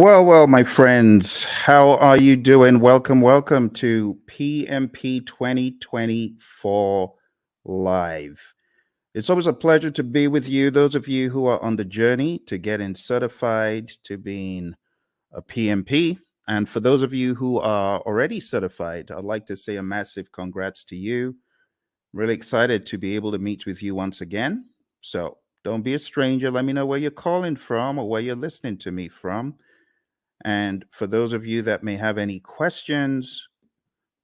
Well, my friends, how are you doing? Welcome to PMP 2024 Live. It's always a pleasure to be with you, those of you who are on the journey to getting certified to being a PMP. And for those of you who are already certified, I'd like to say a massive congrats to you. Really excited to be able to meet with you once again. So don't be a stranger. Let me know where you're calling from or where you're listening to me from. And for those of you that may have any questions,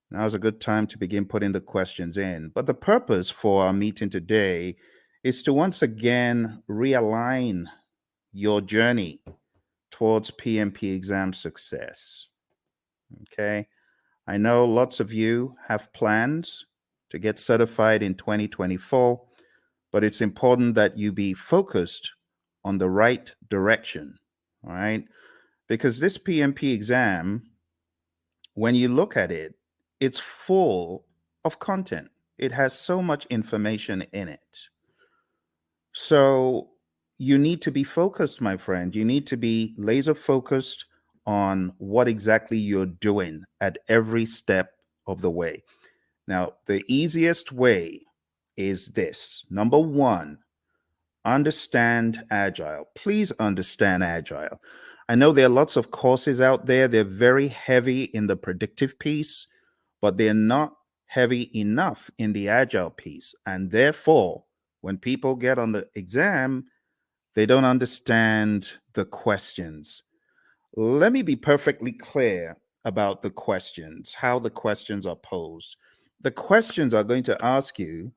now's a good time to begin putting the questions in. But the purpose for our meeting today is to once again realign your journey towards PMP exam success. Okay. I know lots of you have plans to get certified in 2024, but it's important that you be focused on the right direction. All right. Because this PMP exam, when you look at it, it's full of content. It has so much information in it. So you need to be focused, my friend. You need to be laser focused on what exactly you're doing at every step of the way. Now, the easiest way is this. Number one, understand Agile. Please understand Agile. I know there are lots of courses out there. They're very heavy in the predictive piece, but they're not heavy enough in the Agile piece. And therefore, when people get on the exam, they don't understand the questions. Let me be perfectly clear about the questions, how the questions are posed. The questions are going to ask you,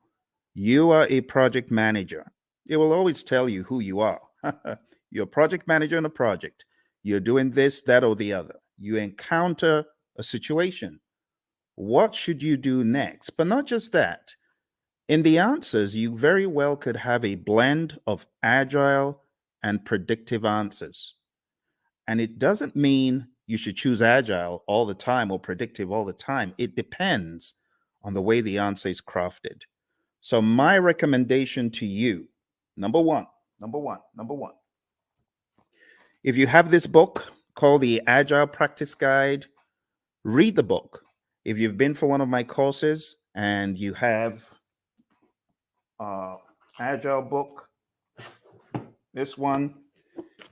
you are a project manager. It will always tell you who you are. You're a project manager on a project. You're doing this, that, or the other. You encounter a situation. What should you do next? But not just that. In the answers, you very well could have a blend of agile and predictive answers. And it doesn't mean you should choose agile all the time or predictive all the time. It depends on the way the answer is crafted. So my recommendation to you, number one, if you have this book called the Agile Practice Guide, read the book. If you've been for one of my courses and you have Agile book, this one,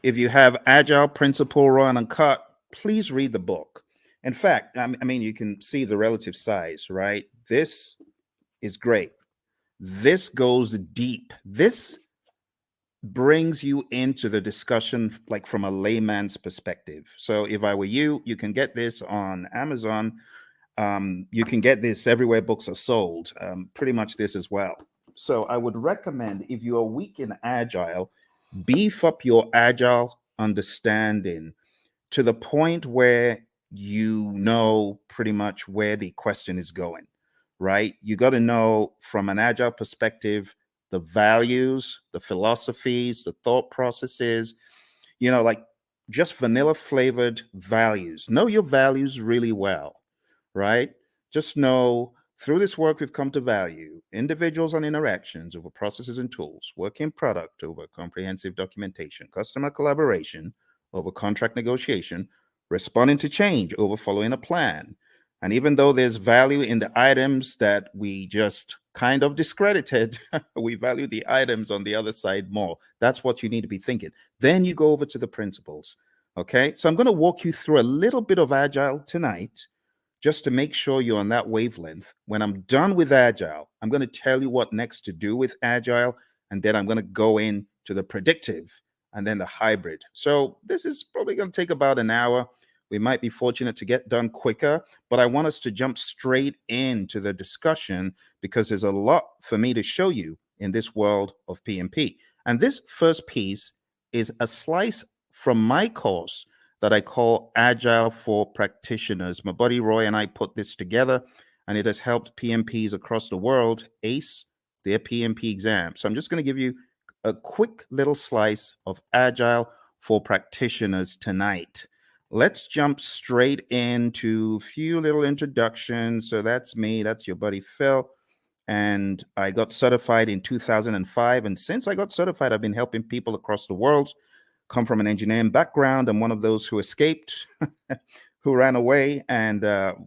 if you have Agile Principle Raw and Uncut, please read the book. In fact, I mean, you can see the relative size, right? This is great. This goes deep. This brings you into the discussion like from a layman's perspective. So if I were you, you can get this on Amazon. You can get this everywhere books are sold, pretty much this as well. So I would recommend, if you are weak in Agile, beef up your Agile understanding to the point where you know pretty much where the question is going, right? You got to know from an Agile perspective the values, the philosophies, the thought processes, like just vanilla flavored values. Know your values really well, right? Just know through this work, we've come to value individuals and interactions over processes and tools, working product over comprehensive documentation, customer collaboration over contract negotiation, responding to change over following a plan. And even though there's value in the items that we just kind of discredited, we value the items on the other side more. That's what you need to be thinking. Then you go over to the principles. Okay. So I'm going to walk you through a little bit of Agile tonight just to make sure you're on that wavelength. When I'm done with Agile, I'm going to tell you what next to do with Agile. And then I'm going to go into the predictive and then the hybrid. So this is probably going to take about an hour. We might be fortunate to get done quicker, but I want us to jump straight into the discussion because there's a lot for me to show you in this world of PMP. And this first piece is a slice from my course that I call Agile for Practitioners. My buddy Roy and I put this together, and it has helped PMPs across the world ace their PMP exam. So I'm just going to give you a quick little slice of Agile for Practitioners tonight. Let's jump straight into a few little introductions. So that's me. That's your buddy Phil. And I got certified in 2005. And since I got certified, I've been helping people across the world come from an engineering background. I'm one of those who escaped, who ran away and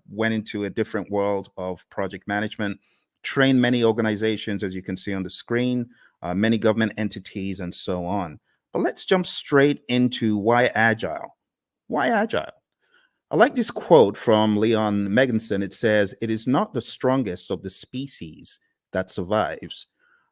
went into a different world of project management, trained many organizations, as you can see on the screen, many government entities, and so on. But let's jump straight into why agile. Why agile? I like this quote from Leon Meganson. It says, "It is not the strongest of the species that survives,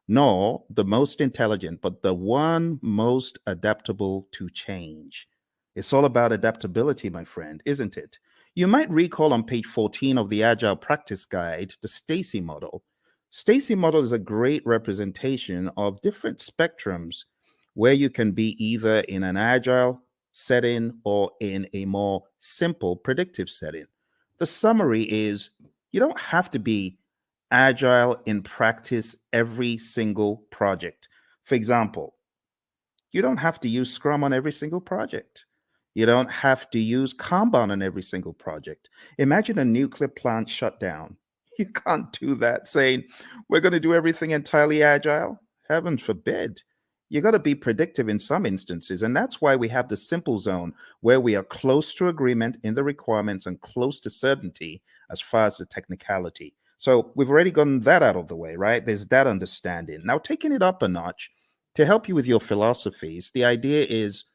nor the most intelligent, but the one most adaptable to change." It's all about adaptability, my friend, isn't it? You might recall on page 14 of the Agile Practice Guide, the Stacy model. Stacy model is a great representation of different spectrums where you can be either in an agile setting or in a more simple predictive setting. The summary is you don't have to be agile in practice every single project. For example, you don't have to use Scrum on every single project. You don't have to use Kanban on every single project. Imagine a nuclear plant shutdown. You can't do that saying, we're going to do everything entirely agile. Heaven forbid. You got to be predictive in some instances. And that's why we have the simple zone where we are close to agreement in the requirements and close to certainty as far as the technicality. So we've already gotten that out of the way, right? There's that understanding. Now, taking it up a notch to help you with your philosophies, the idea is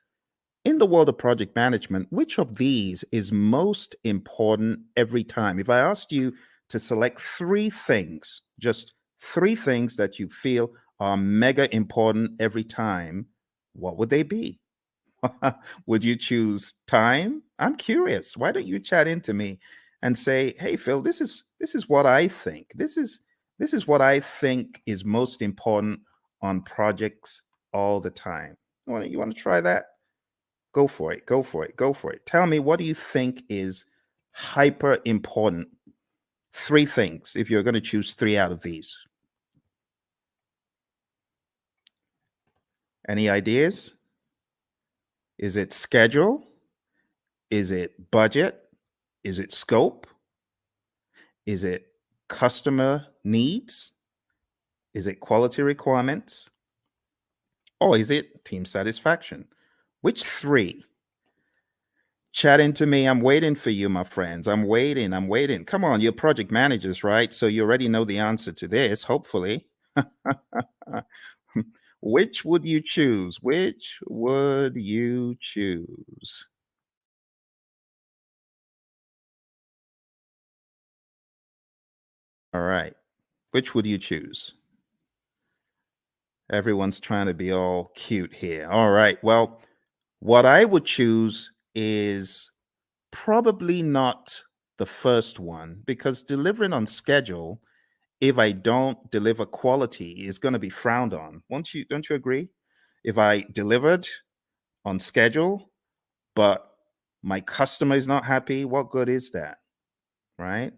in the world of project management, which of these is most important every time? If I asked you to select three things, just three things that you feel are mega important every time, what would they be? Would you choose time? I'm curious. Why don't you chat into me and say, "Hey Phil, this is what I think. This is what I think is most important on projects all the time." You want to try that? Go for it. Go for it. Go for it. Tell me, what do you think is hyper important? Three things, if you're going to choose three out of these. Any ideas? Is it schedule? Is it budget? Is it scope? Is it customer needs? Is it quality requirements? Or is it team satisfaction? Which three? Chat into me. I'm waiting for you, my friends. I'm waiting. I'm waiting. Come on, you're project managers, right? So you already know the answer to this, hopefully. Which would you choose? Which would you choose? All right. Which would you choose? Everyone's trying to be all cute here. All right. Well, what I would choose is probably not the first one because delivering on schedule, if I don't deliver quality, is going to be frowned on. Don't you agree? If I delivered on schedule, but my customer is not happy, what good is that? Right?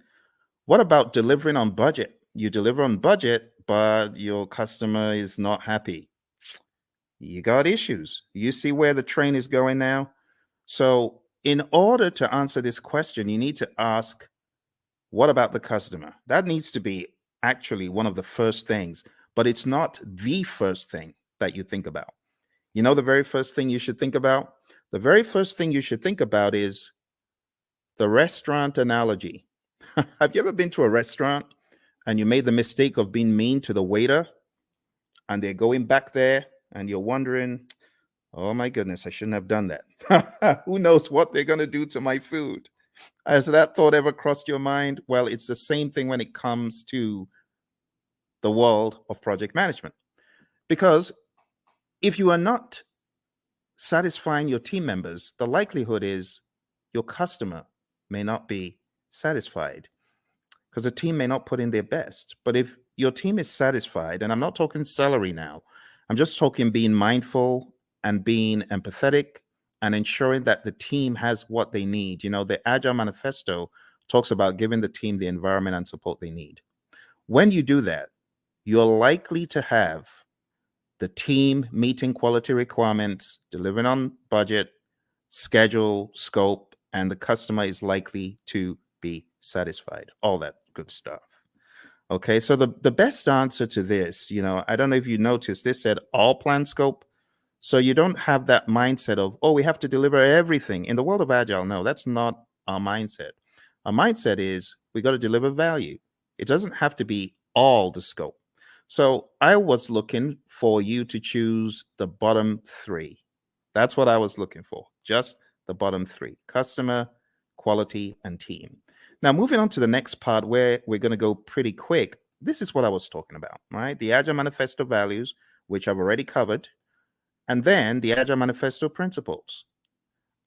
What about delivering on budget? You deliver on budget, but your customer is not happy. You got issues. You see where the train is going now? So, in order to answer this question, you need to ask, what about the customer? That needs to be actually one of the first things, but it's not the first thing that you think about. You know, the very first thing you should think about? The very first thing you should think about is the restaurant analogy. Have you ever been to a restaurant and you made the mistake of being mean to the waiter and they're going back there and you're wondering, oh my goodness, I shouldn't have done that. Who knows what they're going to do to my food? Has that thought ever crossed your mind? Well, it's the same thing when it comes to the world of project management. Because if you are not satisfying your team members, the likelihood is your customer may not be satisfied because the team may not put in their best. But if your team is satisfied, and I'm not talking salary now, I'm just talking being mindful and being empathetic and ensuring that the team has what they need. You know, the Agile Manifesto talks about giving the team the environment and support they need. When you do that, you're likely to have the team meeting quality requirements, delivering on budget, schedule, scope, and the customer is likely to be satisfied. All that good stuff. Okay, so the best answer to this, I don't know if you noticed, this said all plan scope. So you don't have that mindset of, oh, we have to deliver everything. In the world of Agile, no, that's not our mindset. Our mindset is we got to deliver value. It doesn't have to be all the scope. So I was looking for you to choose the bottom three. That's what I was looking for, just the bottom three: customer, quality, and team. Now, moving on to the next part where we're going to go pretty quick. This is what I was talking about, right? The Agile Manifesto values, which I've already covered, and then the Agile Manifesto principles.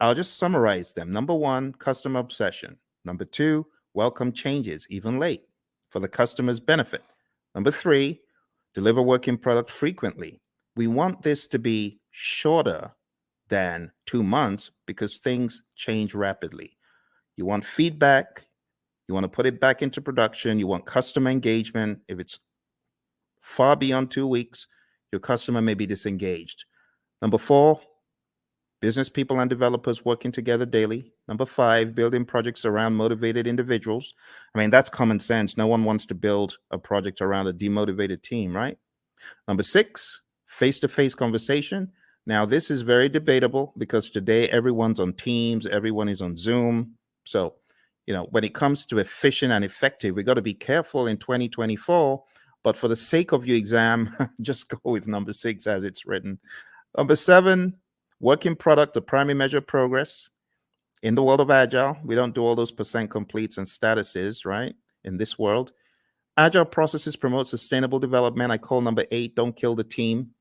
I'll just summarize them. Number one, customer obsession. Number two, welcome changes, even late, for the customer's benefit. Number three, deliver working product frequently. We want this to be shorter than 2 months because things change rapidly. You want feedback. You want to put it back into production. You want customer engagement. If it's far beyond 2 weeks, your customer may be disengaged. Number four, business people and developers working together daily. Number five, building projects around motivated individuals. I mean, that's common sense. No one wants to build a project around a demotivated team, right? Number six, face-to-face conversation. Now, this is very debatable because today everyone's on Teams, everyone is on Zoom. So, when it comes to efficient and effective, we got to be careful in 2024. But for the sake of your exam, just go with number six as it's written. Number seven, working product, the primary measure of progress. In the world of Agile, we don't do all those percent completes and statuses, right? In this world, Agile processes promote sustainable development. I call number eight, don't kill the team.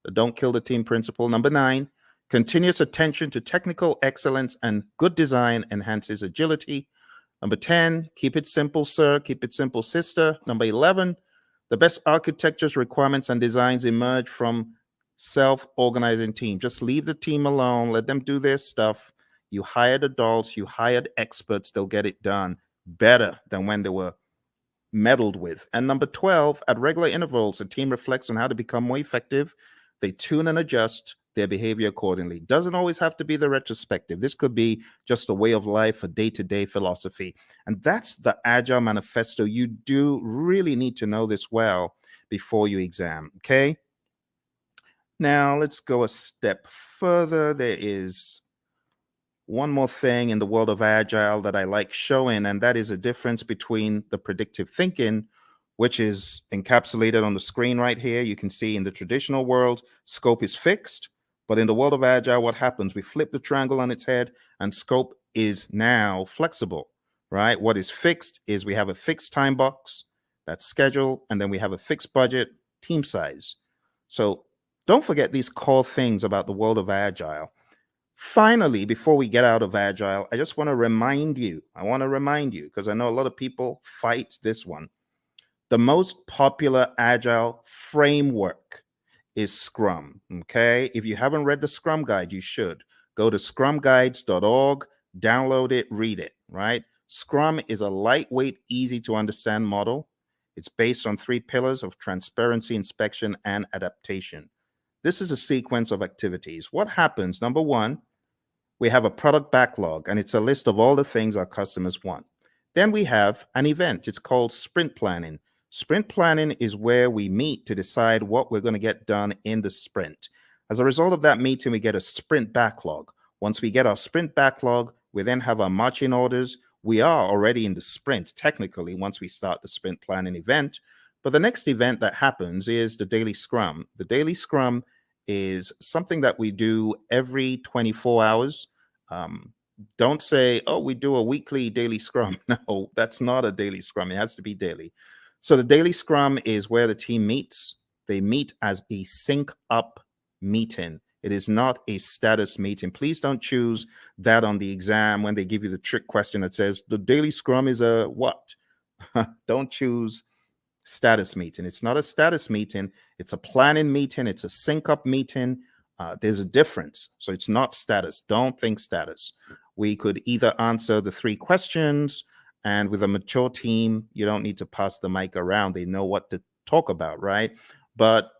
The don't kill the team principle. Number nine, continuous attention to technical excellence and good design enhances agility. Number 10, keep it simple, sir. Keep it simple, sister. Number 11, the best architectures, requirements, and designs emerge from self-organizing team. Just leave the team alone. Let them do their stuff. You hired adults. You hired experts. They'll get it done better than when they were meddled with. And number 12, at regular intervals, the team reflects on how to become more effective. They tune and adjust their behavior accordingly. Doesn't always have to be the retrospective. This could be just a way of life, a day-to-day philosophy. And that's the Agile Manifesto. You do really need to know this well before you exam, okay? Now, let's go a step further. There is one more thing in the world of Agile that I like showing, and that is a difference between the predictive thinking, which is encapsulated on the screen right here. You can see in the traditional world, scope is fixed. But in the world of Agile, what happens? We flip the triangle on its head, and scope is now flexible, right? What is fixed is we have a fixed time box, that's schedule, and then we have a fixed budget, team size. So don't forget these core things about the world of Agile. Finally, before we get out of Agile, I just want to remind you, because I know a lot of people fight this one. The most popular Agile framework is Scrum, okay? If you haven't read the Scrum Guide, you should. Go to scrumguides.org, download it, read it, right? Scrum is a lightweight, easy to understand model. It's based on 3 pillars of transparency, inspection, and adaptation. This is a sequence of activities. What happens? Number one, we have a product backlog, and it's a list of all the things our customers want. Then we have an event. It's called sprint planning. Sprint planning is where we meet to decide what we're going to get done in the sprint. As a result of that meeting, we get a sprint backlog. Once we get our sprint backlog, we then have our marching orders. We are already in the sprint, technically, once we start the sprint planning event. But the next event that happens is the daily scrum. The daily scrum is something that we do every 24 hours. Don't say, oh, we do a weekly daily scrum. No, that's not a daily scrum. It has to be daily. So the daily scrum is where the team meets. They meet as a sync up meeting. It is not a status meeting. Please don't choose that on the exam when they give you the trick question that says the daily scrum is a what? Don't choose status meeting. It's not a status meeting. It's a planning meeting. It's a sync up meeting. There's a difference. So it's not status. Don't think status. We could either answer the 3 questions, and with a mature team, you don't need to pass the mic around. They know what to talk about, right? But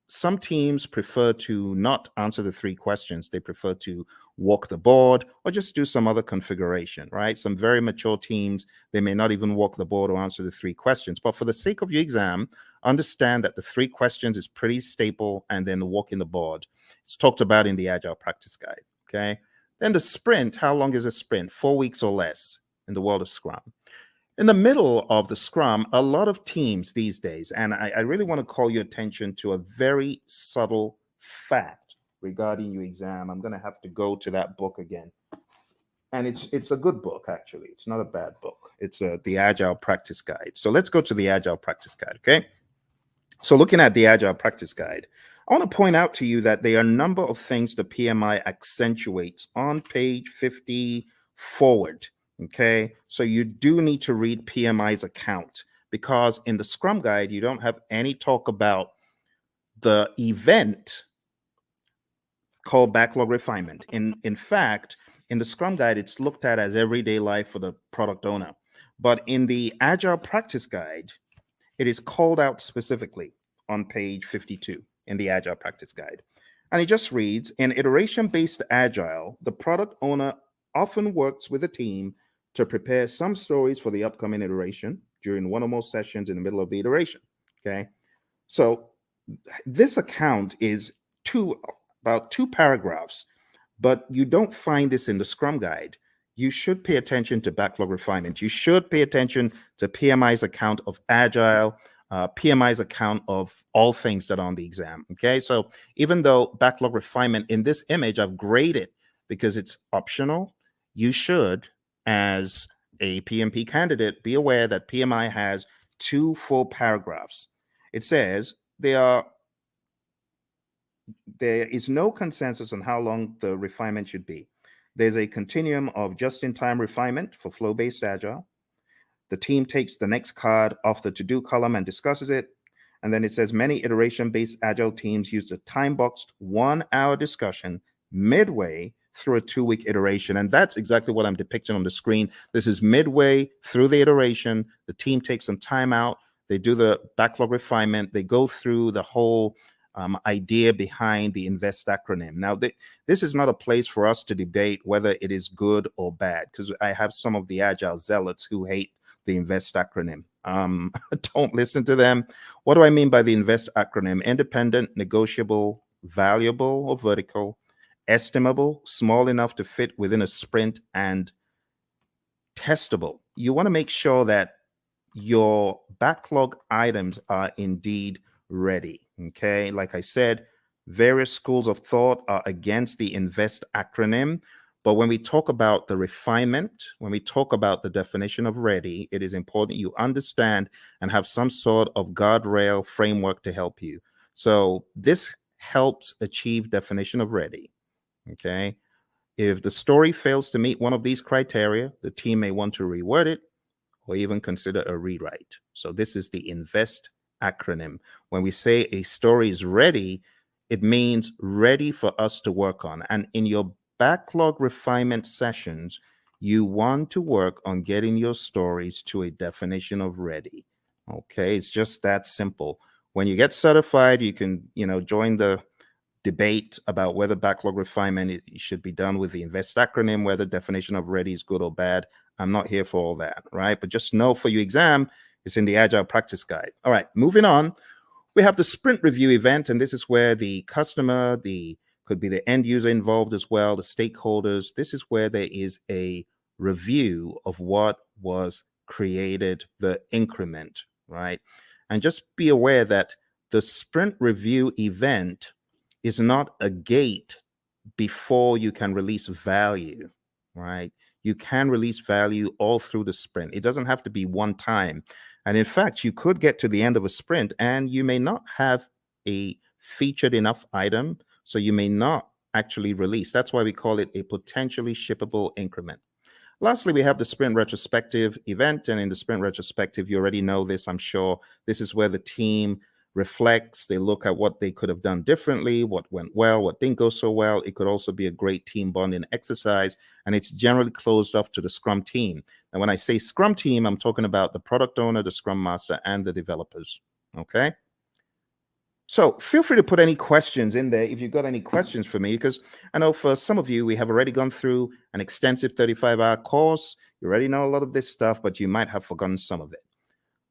some teams prefer to not answer the 3 questions. They prefer to walk the board or just do some other configuration, right? Some very mature teams, they may not even walk the board or answer the 3 questions. But for the sake of your exam, understand that the 3 questions is pretty staple, and then walking the board. It's talked about in the Agile Practice Guide, okay? Then the sprint, how long is a sprint? 4 weeks or less in the world of Scrum. In the middle of the Scrum, a lot of teams these days, and I really want to call your attention to a very subtle fact regarding your exam. I'm going to have to go to that book again. And it's a good book, actually. It's not a bad book. It's the Agile Practice Guide. So let's go to the Agile Practice Guide, okay? So looking at the Agile Practice Guide, I want to point out to you that there are a number of things the PMI accentuates on page 50 forward. Okay, so you do need to read PMI's account, because in the Scrum Guide, you don't have any talk about the event called backlog refinement. In fact, in the Scrum Guide, it's looked at as everyday life for the product owner. But in the Agile Practice Guide, it is called out specifically on page 52 in the Agile Practice Guide. And it just reads, in iteration-based Agile, the product owner often works with a team to prepare some stories for the upcoming iteration during one or more sessions in the middle of the iteration, okay? So this account is about 2 paragraphs, but you don't find this in the Scrum Guide. You should pay attention to backlog refinement. You should pay attention to PMI's account of Agile, PMI's account of all things that are on the exam, okay? So even though backlog refinement in this image I've graded because it's optional, you should, as a PMP candidate, be aware that PMI has 2 full paragraphs. It says there is no consensus on how long the refinement should be. There's a continuum of just-in-time refinement for flow-based Agile. The team takes the next card off the to-do column and discusses it. And then it says many iteration-based Agile teams use the time-boxed 1-hour discussion midway through a 2-week iteration. And that's exactly what I'm depicting on the screen. This is midway through the iteration. The team takes some time out. They do the backlog refinement. They go through the whole idea behind the INVEST acronym. Now, this is not a place for us to debate whether it is good or bad, because I have some of the Agile zealots who hate the INVEST acronym. Don't listen to them. What do I mean by the INVEST acronym? Independent, negotiable, valuable or vertical, estimable, small enough to fit within a sprint, and testable. You want to make sure that your backlog items are indeed ready. Okay, like I said, various schools of thought are against the INVEST acronym. But when we talk about the refinement, when we talk about the definition of ready, it is important you understand and have some sort of guardrail framework to help you. So this helps achieve definition of ready. Okay. If the story fails to meet one of these criteria, the team may want to reword it or even consider a rewrite. So this is the INVEST acronym. When we say a story is ready, it means ready for us to work on. And in your backlog refinement sessions, you want to work on getting your stories to a definition of ready. Okay, it's just that simple. When you get certified, you can, join the debate about whether backlog refinement should be done with the INVEST acronym, whether definition of ready is good or bad. I'm not here for all that, right? But just know for your exam, it's in the Agile Practice Guide. All right, moving on. We have the sprint review event, and this is where the customer, could be the end user involved as well, the stakeholders. This is where there is a review of what was created, the increment, right? And just be aware that the sprint review event is not a gate before you can release value, right? You can release value all through the sprint. It doesn't have to be one time. And in fact, you could get to the end of a sprint and you may not have a featured enough item, so you may not actually release. That's why we call it a potentially shippable increment. Lastly, we have the sprint retrospective event. And in the sprint retrospective, you already know this, I'm sure. This is where the team reflects, they look at what they could have done differently, what went well, what didn't go so well. It could also be a great team bonding exercise, and it's generally closed off to the Scrum team. And when I say Scrum team, I'm talking about the product owner, the Scrum master, and the developers, okay? So feel free to put any questions in there if you've got any questions for me, because I know for some of you, we have already gone through an extensive 35-hour course. You already know a lot of this stuff, but you might have forgotten some of it.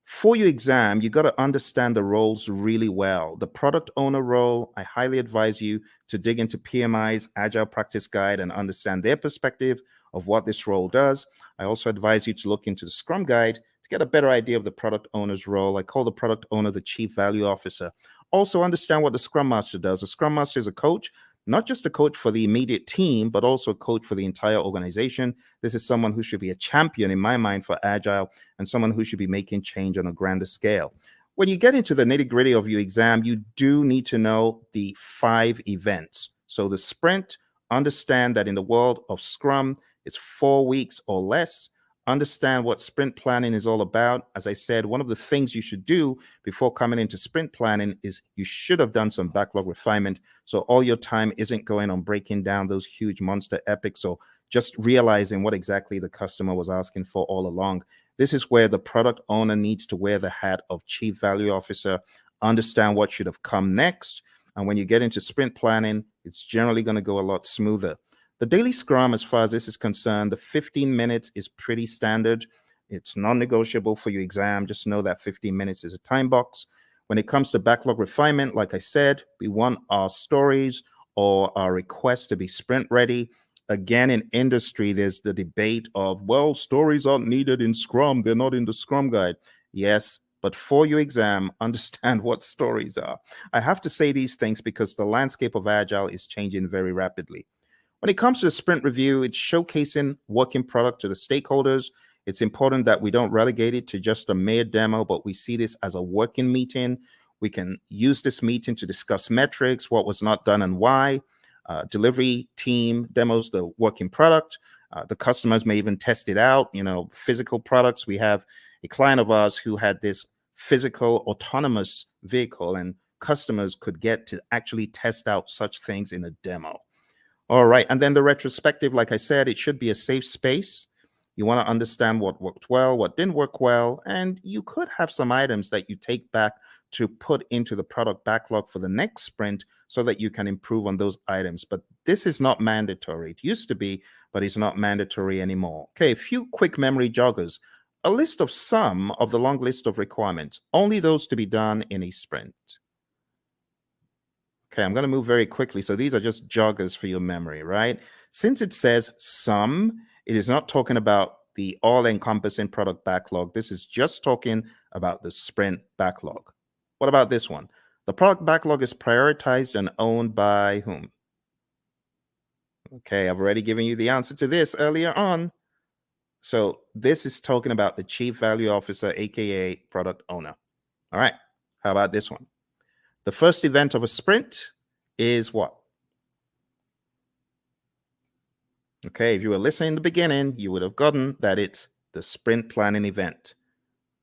For your exam, you got to understand the roles really well. The product owner role, I highly advise you to dig into PMI's Agile Practice Guide and understand their perspective of what this role does. I also advise you to look into the Scrum Guide to get a better idea of the product owner's role. I call the product owner the Chief Value Officer. Also understand what the Scrum Master does. The Scrum Master is a coach, not just a coach for the immediate team, but also a coach for the entire organization. This is someone who should be a champion in my mind for Agile and someone who should be making change on a grander scale. When you get into the nitty-gritty of your exam, you do need to know the 5 events. So the sprint, understand that in the world of Scrum, it's 4 weeks or less. Understand what sprint planning is all about. As I said, one of the things you should do before coming into sprint planning is you should have done some backlog refinement. So all your time isn't going on breaking down those huge monster epics or just realizing what exactly the customer was asking for all along. This is where the product owner needs to wear the hat of Chief Value Officer, understand what should have come next. And when you get into sprint planning, it's generally going to go a lot smoother. The daily scrum, as far as this is concerned, the 15 minutes is pretty standard. It's non-negotiable for your exam. Just know that 15 minutes is a time box. When it comes to backlog refinement, like I said, we want our stories or our requests to be sprint ready. Again, in industry, there's the debate of, well, stories aren't needed in Scrum. They're not in the Scrum Guide. Yes, but for your exam, understand what stories are. I have to say these things because the landscape of Agile is changing very rapidly. When it comes to the sprint review, it's showcasing working product to the stakeholders. It's important that we don't relegate it to just a mere demo, but we see this as a working meeting. We can use this meeting to discuss metrics, what was not done and why. Delivery team demos the working product. The customers may even test it out. Physical products. We have a client of ours who had this physical autonomous vehicle, and customers could get to actually test out such things in a demo. All right. And then the retrospective, like I said, it should be a safe space. You want to understand what worked well, what didn't work well, and you could have some items that you take back to put into the product backlog for the next sprint so that you can improve on those items. But this is not mandatory. It used to be, but it's not mandatory anymore. Okay, a few quick memory joggers. A list of some of the long list of requirements, only those to be done in a sprint. Okay, I'm going to move very quickly. So these are just joggers for your memory, right? Since it says some, it is not talking about the all-encompassing product backlog. This is just talking about the sprint backlog. What about this one? The product backlog is prioritized and owned by whom? Okay, I've already given you the answer to this earlier on. So this is talking about the Chief Value Officer, aka product owner. All right, how about this one? The first event of a sprint is what? Okay, if you were listening in the beginning, you would have gotten that it's the sprint planning event.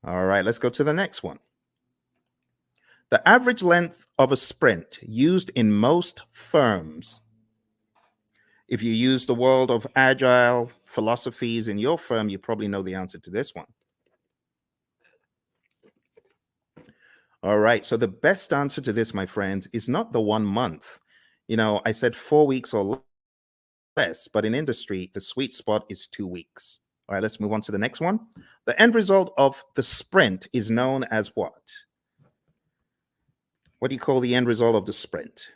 All right, let's go to the next one. The average length of a sprint used in most firms. If you use the world of Agile philosophies in your firm, you probably know the answer to this one. All right, so the best answer to this, my friends, is not the 1 month. I said 4 weeks or less, but in industry, the sweet spot is 2 weeks. All right, let's move on to the next one. The end result of the sprint is known as what? What do you call the end result of the sprint?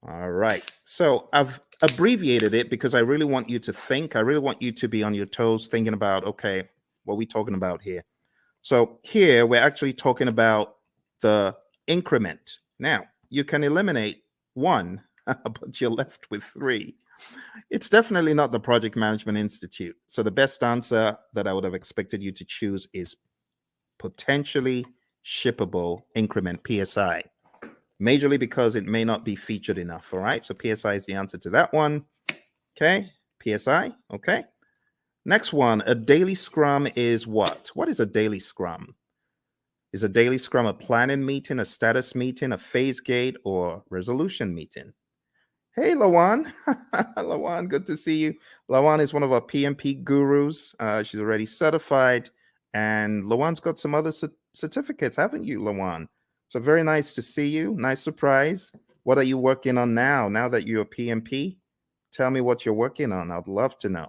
All right, so I've abbreviated it because I really want you to think. I really want you to be on your toes thinking about, okay, what are we talking about here? So here we're actually talking about the increment. Now, you can eliminate 1, but you're left with 3. It's definitely not the Project Management Institute. So the best answer that I would have expected you to choose is potentially shippable increment, PSI. Majorly because it may not be featured enough. All right, so PSI is the answer to that one. Okay, PSI. Okay. Next one, a daily scrum is what? What is a daily scrum? Is a daily scrum a planning meeting, a status meeting, a phase gate, or resolution meeting? Hey, Lawan. Lawan, good to see you. Lawan is one of our PMP gurus. She's already certified. And Lawan's got some other certificates, haven't you, Lawan? So very nice to see you. Nice surprise. What are you working on now that you're a PMP? Tell me what you're working on. I'd love to know.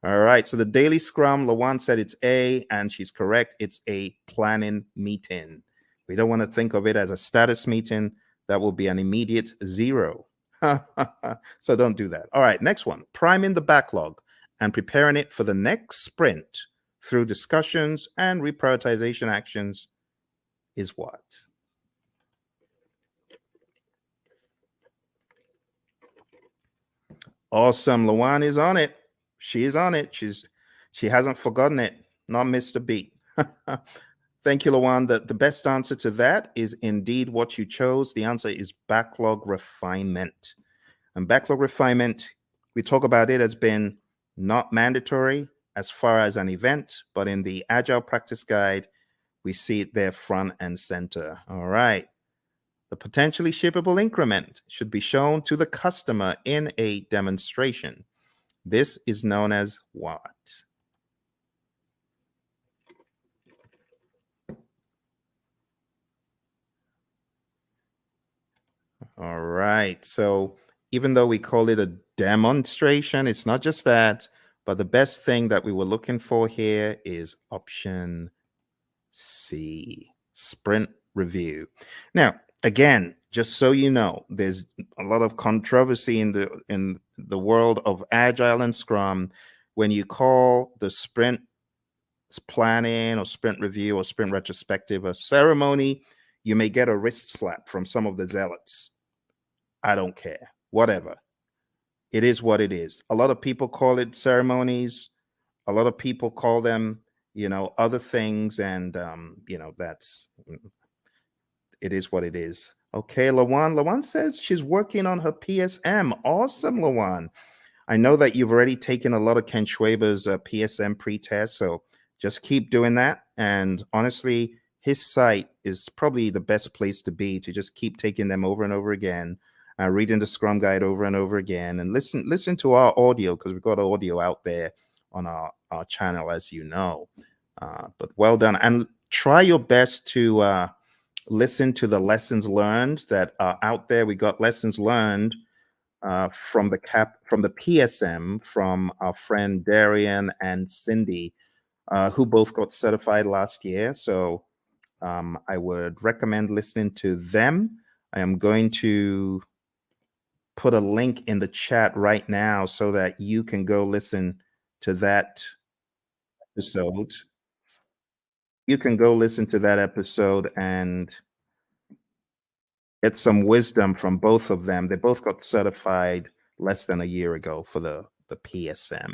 All right. So the daily scrum, Lawan said it's A, and she's correct. It's a planning meeting. We don't want to think of it as a status meeting. That will be an immediate 0. So don't do that. All right. Next one, priming the backlog and preparing it for the next sprint through discussions and reprioritization actions is what? Awesome. Lawan is on it. She is on it. She hasn't forgotten it. Not missed a beat. Thank you, Lawan. The best answer to that is indeed what you chose. The answer is backlog refinement. And backlog refinement, we talk about it as being not mandatory as far as an event, but in the Agile Practice Guide, we see it there front and center. All right. The potentially shippable increment should be shown to the customer in a demonstration. This is known as what? All right. So even though we call it a demonstration, it's not just that, but the best thing that we were looking for here is option C, sprint review. Now, again, just so you know, there's a lot of controversy in the world of Agile and Scrum when you call the sprint planning or sprint review or sprint retrospective a ceremony. You may get a wrist slap from some of the zealots. I don't care. Whatever. It is what it is. A lot of people call it ceremonies. A lot of people call them, other things, and that's it is what it is. Okay, Lawan. Lawan says she's working on her PSM. Awesome, Lawan. I know that you've already taken a lot of Ken Schwaber's PSM pre-test, so just keep doing that. And honestly, his site is probably the best place to be to just keep taking them over and over again, reading the Scrum Guide over and over again, and listen to our audio because we've got audio out there on our channel, as you know. But well done, and try your best to listen to the lessons learned that are out there. We got lessons learned from the PSM from our friend Darian and Cindy, who both got certified last year. So I would recommend listening to them. I am going to put a link in the chat right now so that you can go listen to that episode. You can go listen to that episode and get some wisdom from both of them. They both got certified less than a year ago for the PSM.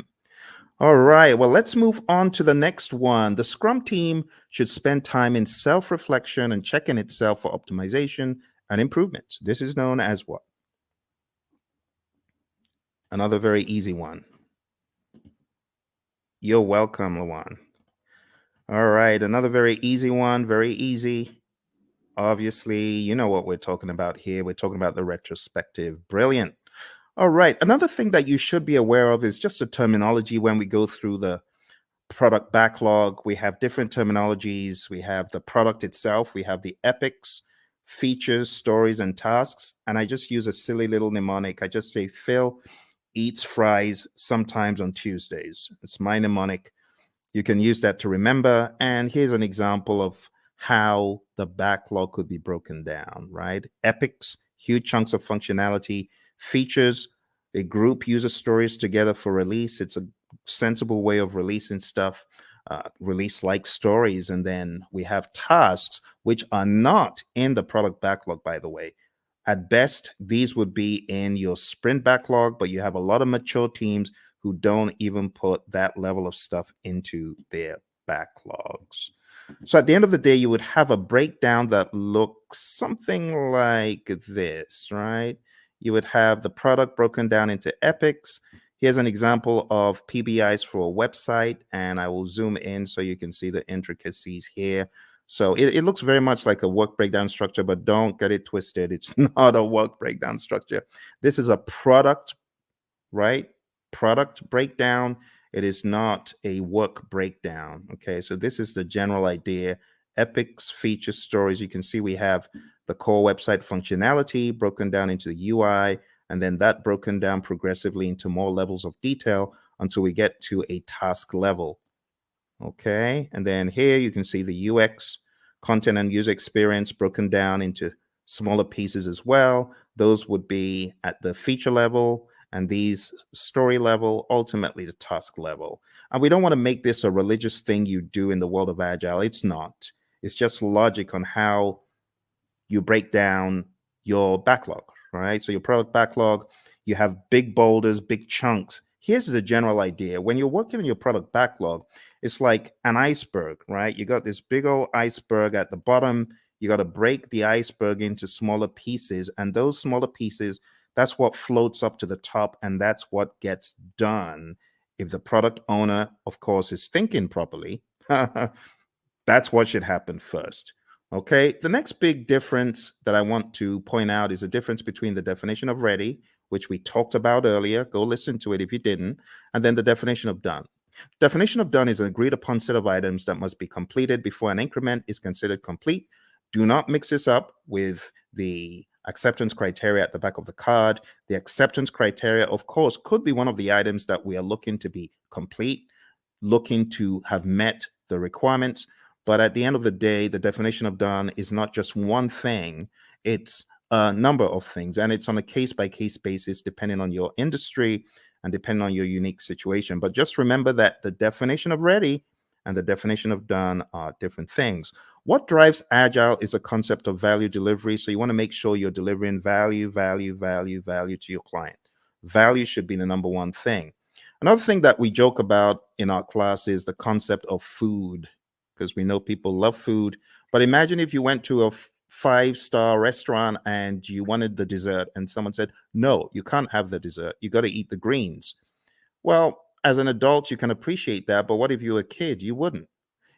All right, well, let's move on to the next one. The Scrum team should spend time in self-reflection and checking itself for optimization and improvements. This is known as what? Another very easy one. You're welcome, Lawan. All right, another very easy one, very easy. Obviously, you know what we're talking about here. We're talking about the retrospective. Brilliant. All right, another thing that you should be aware of is just the terminology when we go through the product backlog. We have different terminologies. We have the product itself. We have the epics, features, stories, and tasks. And I just use a silly little mnemonic. I just say Phil eats fries sometimes on Tuesdays. It's my mnemonic. You can use that to remember. And here's an example of how the backlog could be broken down, right? Epics, huge chunks of functionality. Features, a group uses stories together for release. It's a sensible way of releasing stuff, release like stories. And then we have tasks, which are not in the product backlog, by the way. At best, these would be in your sprint backlog, but you have a lot of mature teams who don't even put that level of stuff into their backlogs. So at the end of the day, you would have a breakdown that looks something like this, right? You would have the product broken down into epics. Here's an example of PBIs for a website, and I will zoom in so you can see the intricacies here. So it looks very much like a work breakdown structure, but don't get it twisted. It's not a work breakdown structure. This is a product, right? Product breakdown. It is not a work breakdown. Okay, so this is the general idea. epics, features, stories. You can see we have the core website functionality broken down into the UI, and then that broken down progressively into more levels of detail until we get to a task level. Okay, and then here you can see the UX, content and user experience, broken down into smaller pieces as well. Those would be at the feature level, and these story level, ultimately the task level. And we don't want to make this a religious thing you do in the world of Agile. It's not. It's just logic on how you break down your backlog, right? So your product backlog, you have big boulders, big chunks. Here's the general idea. When you're working on your product backlog, it's like an iceberg, right? You got this big old iceberg at the bottom. You got to break the iceberg into smaller pieces. And those smaller pieces, that's what floats up to the top. And that's what gets done. If the product owner, of course, is thinking properly, that's what should happen first. Okay. The next big difference that I want to point out is the difference between the definition of ready, which we talked about earlier. Go listen to it if you didn't. And then the definition of done. Definition of done is an agreed upon set of items that must be completed before an increment is considered complete. Do not mix this up with the acceptance criteria at the back of the card. The acceptance criteria, of course, could be one of the items that we are looking to be complete, looking to have met the requirements. But at the end of the day, the definition of done is not just one thing, it's a number of things. And it's on a case by case basis, depending on your industry and depending on your unique situation. But just remember that the definition of ready and the definition of done are different things. What drives Agile is a concept of value delivery. So you want to make sure you're delivering value to your client. Value should be the number one thing. Another thing that we joke about in our class is the concept of food, because we know people love food. But imagine if you went to a five-star restaurant and you wanted the dessert and someone said, no, you can't have the dessert. You got to eat the greens. Well, as an adult, you can appreciate that. But what if you were a kid? You wouldn't.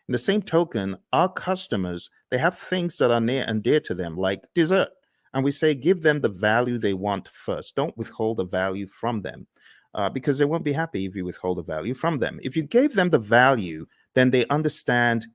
In the same token, our customers, they have things that are near and dear to them, like dessert. And we say, give them the value they want first. Don't withhold the value from them. Because they won't be happy if you withhold the value from them. If you gave them the value, then they understand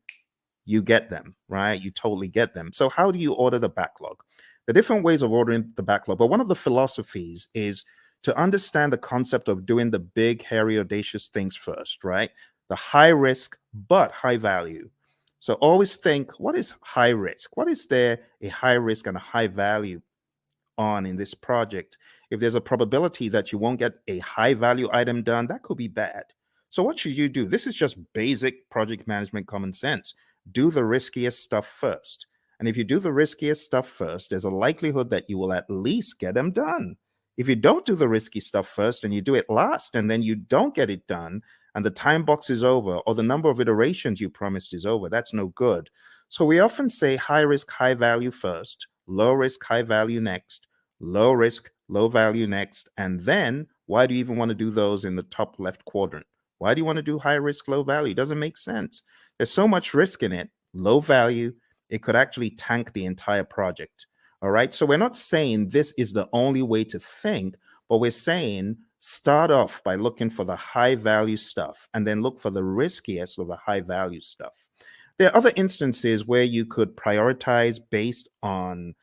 you get them, right? You totally get them. So how do you order the backlog? The different ways of ordering the backlog, but one of the philosophies is to understand the concept of doing the big, hairy, audacious things first, right? The high risk, but high value. So always think, what is high risk? What is there a high risk and a high value on in this project? If there's a probability that you won't get a high value item done, that could be bad. So what should you do? This is just basic project management common sense. Do the riskiest stuff first. And if you do the riskiest stuff first, there's a likelihood that you will at least get them done. If you don't do the risky stuff first and you do it last and then you don't get it done and the time box is over or the number of iterations you promised is over, that's no good. So we often say high risk, high value first, low risk, high value next, low risk, low value next. And then why do you even want to do those in the top left quadrant? Why do you want to do high risk, low value? It doesn't make sense. There's so much risk in it. Low value, it could actually tank the entire project. All right. So we're not saying this is the only way to think, but we're saying start off by looking for the high value stuff and then look for the riskiest of the high value stuff. There are other instances where you could prioritize based on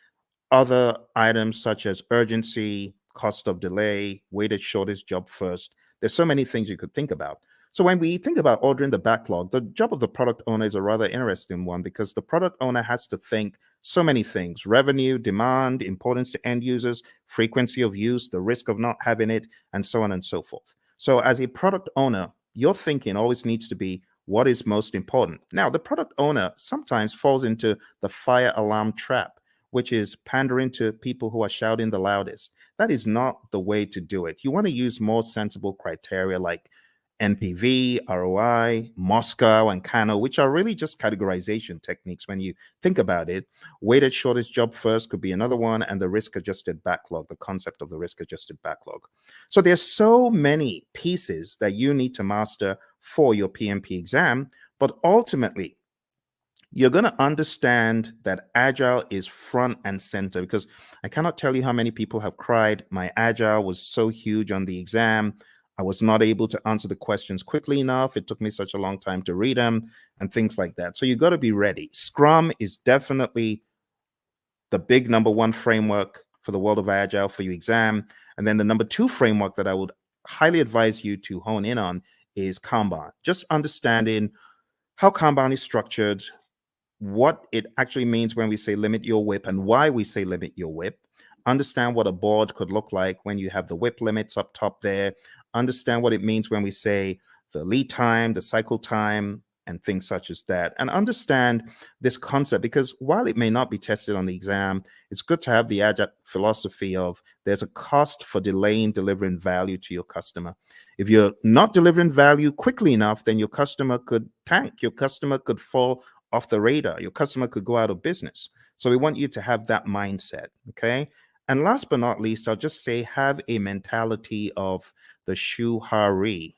other items such as urgency, cost of delay, weighted shortest job first. There's so many things you could think about. So when we think about ordering the backlog, the job of the product owner is a rather interesting one because the product owner has to think so many things: revenue, demand, importance to end users, frequency of use, the risk of not having it, and so on and so forth. So as a product owner, your thinking always needs to be what is most important. Now, the product owner sometimes falls into the fire alarm trap, which is pandering to people who are shouting the loudest. That is not the way to do it. You want to use more sensible criteria like NPV, ROI, Moscow, and Kano, which are really just categorization techniques when you think about it. Weighted shortest job first could be another one, and the risk adjusted backlog, the concept of the risk adjusted backlog. So there's so many pieces that you need to master for your PMP exam, but ultimately, you're going to understand that Agile is front and center, because I cannot tell you how many people have cried, my Agile was so huge on the exam. I was not able to answer the questions quickly enough. It took me such a long time to read them and things like that. So you got to be ready. Scrum is definitely the big number one framework for the world of Agile for your exam. And then the number two framework that I would highly advise you to hone in on is Kanban. Just understanding how Kanban is structured, what it actually means when we say limit your WIP and why we say limit your WIP. Understand what a board could look like when you have the WIP limits up top there. Understand what it means when we say the lead time, the cycle time, and things such as that. And understand this concept, because while it may not be tested on the exam, it's good to have the Agile philosophy of there's a cost for delaying delivering value to your customer. If you're not delivering value quickly enough, then your customer could tank. Your customer could fall off the radar. Your customer could go out of business. So we want you to have that mindset, okay? And last but not least, I'll just say have a mentality of the shuhari,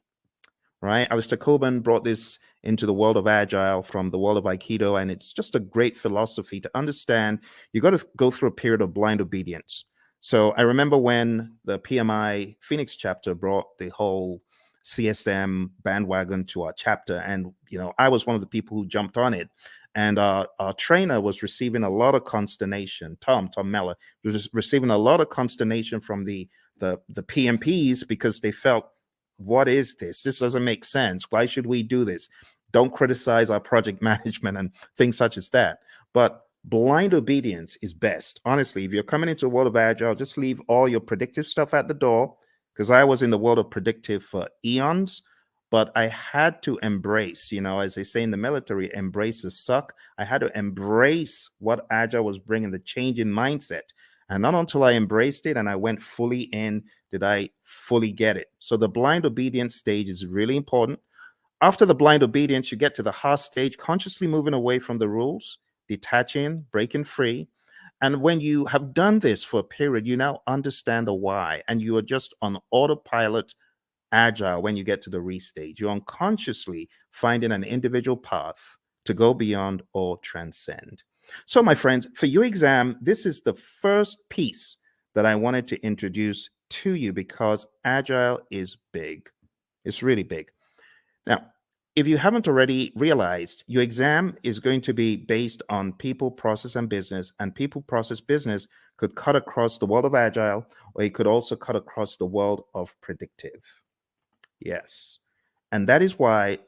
right? Alistair Coburn brought this into the world of Agile from the world of Aikido, and it's just a great philosophy to understand. You got to go through a period of blind obedience. So I remember when the PMI Phoenix chapter brought the whole CSM bandwagon to our chapter, and I was one of the people who jumped on it. And our trainer was receiving a lot of consternation. Tom Meller was receiving a lot of consternation from the PMPs because they felt, what is this? This doesn't make sense. Why should we do this? Don't criticize our project management and things such as that. But blind obedience is best. Honestly, if you're coming into the world of Agile, just leave all your predictive stuff at the door, because I was in the world of predictive for eons, but I had to embrace, as they say in the military, embrace the suck. I had to embrace what Agile was bringing, the change in mindset. And not until I embraced it and I went fully in did I fully get it. So the blind obedience stage is really important. After the blind obedience, you get to the heart stage, consciously moving away from the rules, detaching, breaking free. And when you have done this for a period, you now understand the why, and you are just on autopilot Agile when you get to the restage. You're unconsciously finding an individual path to go beyond or transcend. So, my friends, for your exam, this is the first piece that I wanted to introduce to you because Agile is big. It's really big. Now, if you haven't already realized, your exam is going to be based on people, process, and business. And people, process, business could cut across the world of Agile, or it could also cut across the world of predictive. Yes. And that is why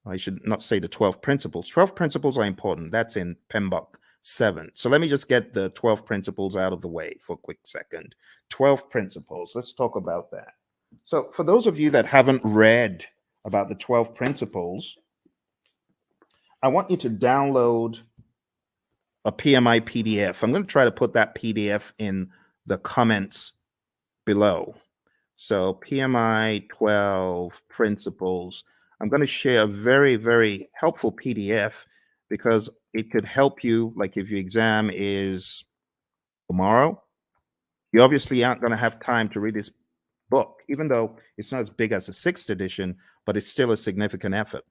I should not say the 12 principles. 12 principles are important. That's in PMBOK 7. So let me just get the 12 principles out of the way for a quick second. 12 principles. Let's talk about that. So for those of you that haven't read about the 12 principles, I want you to download a PMI PDF. I'm going to try to put that PDF in the comments below. So PMI 12 principles. I'm going to share a very, very helpful PDF because it could help you. Like if your exam is tomorrow, you obviously aren't going to have time to read this book, even though it's not as big as the 6th edition, but it's still a significant effort.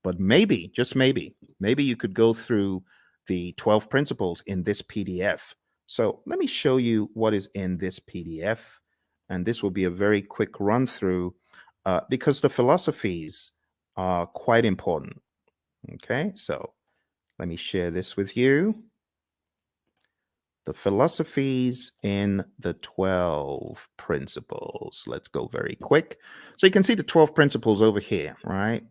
But maybe, just maybe you could go through the 12 principles in this PDF. So let me show you what is in this PDF. And this will be a very quick run through because the philosophies are quite important. Okay, so let me share this with you. The philosophies in the 12 principles. Let's go very quick. So you can see the 12 principles over here, right?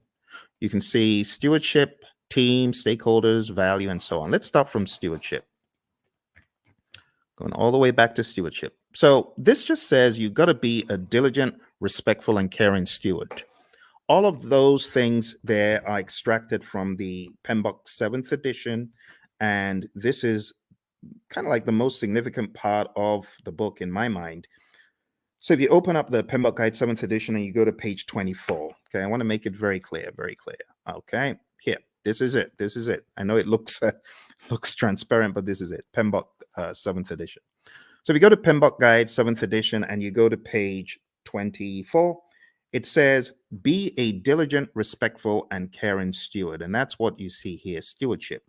You can see stewardship, team, stakeholders, value, and so on. Let's start from stewardship. Going all the way back to stewardship. So this just says you've got to be a diligent, respectful, and caring steward. All of those things there are extracted from the PMBOK 7th edition, and this is kind of like the most significant part of the book in my mind. So if you open up the PMBOK Guide 7th edition and you go to page 24, okay, I want to make it very clear, very clear. Okay, here, this is it. This is it. I know it looks transparent, but this is it. PMBOK 7th edition. So if you go to PMBOK Guide 7th edition and you go to page 24, it says, be a diligent, respectful, and caring steward. And that's what you see here, stewardship.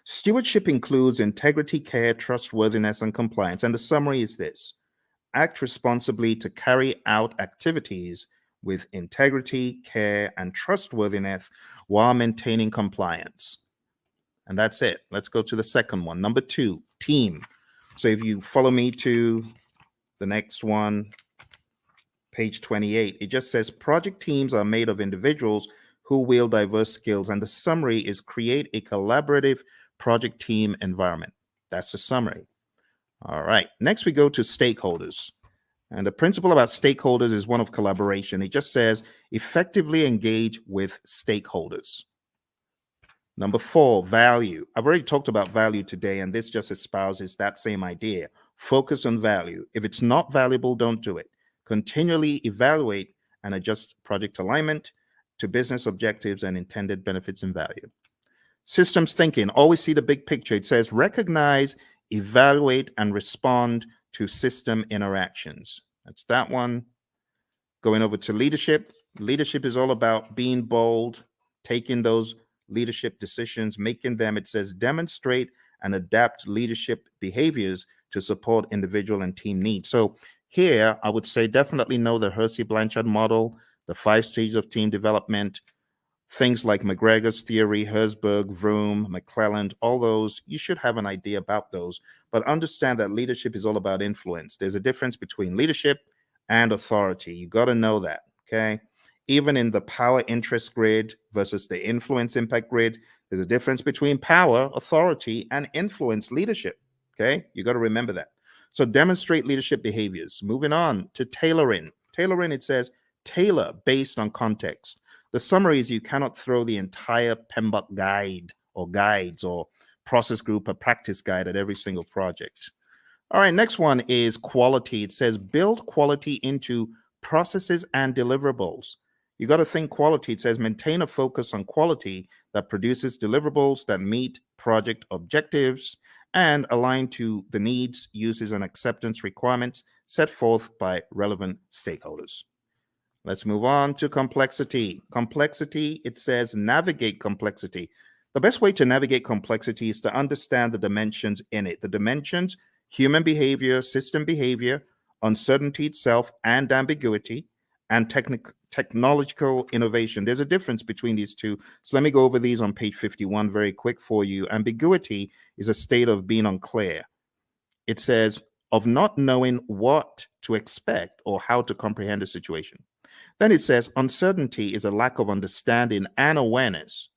Stewardship includes integrity, care, trustworthiness, and compliance. And the summary is this: act responsibly to carry out activities with integrity, care, and trustworthiness while maintaining compliance. And that's it. Let's go to the second one. Number 2, team. So if you follow me to the next one, page 28, it just says project teams are made of individuals who wield diverse skills. And the summary is create a collaborative project team environment. That's the summary. All right. Next, we go to stakeholders. And the principle about stakeholders is one of collaboration. It just says effectively engage with stakeholders. Number 4, value. I've already talked about value today, and this just espouses that same idea. Focus on value. If it's not valuable, don't do it. Continually evaluate and adjust project alignment to business objectives and intended benefits and value. Systems thinking. Always see the big picture. It says recognize, evaluate, and respond to system interactions. That's that one. Going over to leadership. Leadership is all about being bold, taking those leadership decisions, making them. It says demonstrate and adapt leadership behaviors to support individual and team needs. So here, I would say definitely know the Hersey-Blanchard model, the 5 stages of team development, things like McGregor's theory, Herzberg, Vroom, McClelland, all those, you should have an idea about those. But understand that leadership is all about influence. There's a difference between leadership and authority. You got to know that, okay? Even in the power interest grid versus the influence impact grid, there's a difference between power, authority, and influence leadership, okay? You got to remember that. So demonstrate leadership behaviors. Moving on to tailoring. Tailoring, it says tailor based on context. The summary is you cannot throw the entire PMBOK guide or guides or process group or practice guide at every single project. All right, next one is quality. It says build quality into processes and deliverables. You got to think quality. It says maintain a focus on quality that produces deliverables that meet project objectives and align to the needs, uses, and acceptance requirements set forth by relevant stakeholders. Let's move on to complexity. Complexity, it says navigate complexity. The best way to navigate complexity is to understand the dimensions in it. The dimensions, human behavior, system behavior, uncertainty itself, and ambiguity, and technological innovation. There's a difference between these two. So let me go over these on page 51 very quick for you. Ambiguity is a state of being unclear. It says of not knowing what to expect or how to comprehend a situation. Then it says uncertainty is a lack of understanding and awareness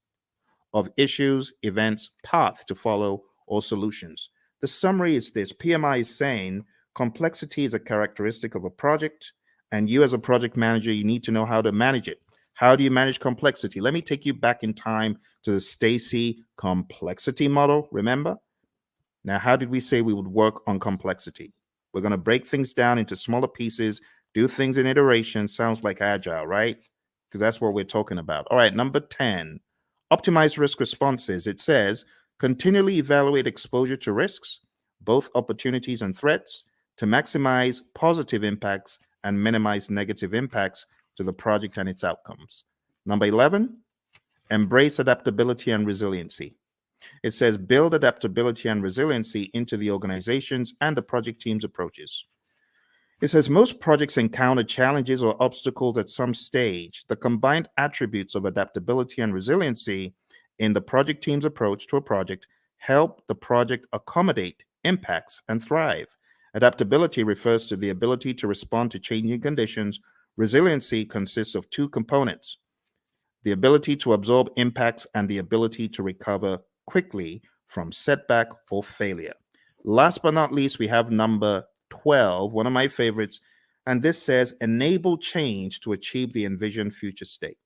of issues, events, paths to follow, or solutions. The summary is this. PMI is saying complexity is a characteristic of a project, and you as a project manager, you need to know how to manage it. How do you manage complexity? Let me take you back in time to the Stacy complexity model. Remember? Now, how did we say we would work on complexity? We're going to break things down into smaller pieces, do things in iteration. Sounds like agile, right? Because that's what we're talking about. All right, number 10, optimize risk responses. It says continually evaluate exposure to risks, both opportunities and threats, to maximize positive impacts and minimize negative impacts to the project and its outcomes. Number 11, embrace adaptability and resiliency. It says build adaptability and resiliency into the organizations and the project team's approaches. It says most projects encounter challenges or obstacles at some stage. The combined attributes of adaptability and resiliency in the project team's approach to a project help the project accommodate impacts and thrive. Adaptability refers to the ability to respond to changing conditions. Resiliency consists of 2 components: the ability to absorb impacts and the ability to recover quickly from setback or failure. Last but not least, we have number 12, one of my favorites, and this says enable change to achieve the envisioned future state.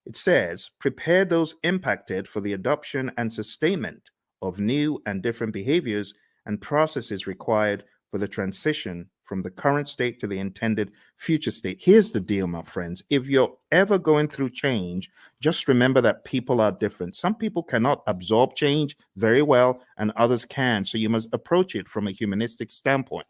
It says prepare those impacted for the adoption and sustainment of new and different behaviors and processes required for the transition from the current state to the intended future state. Here's the deal, my friends. If you're ever going through change, just remember that people are different. Some people cannot absorb change very well, and others can. So you must approach it from a humanistic standpoint.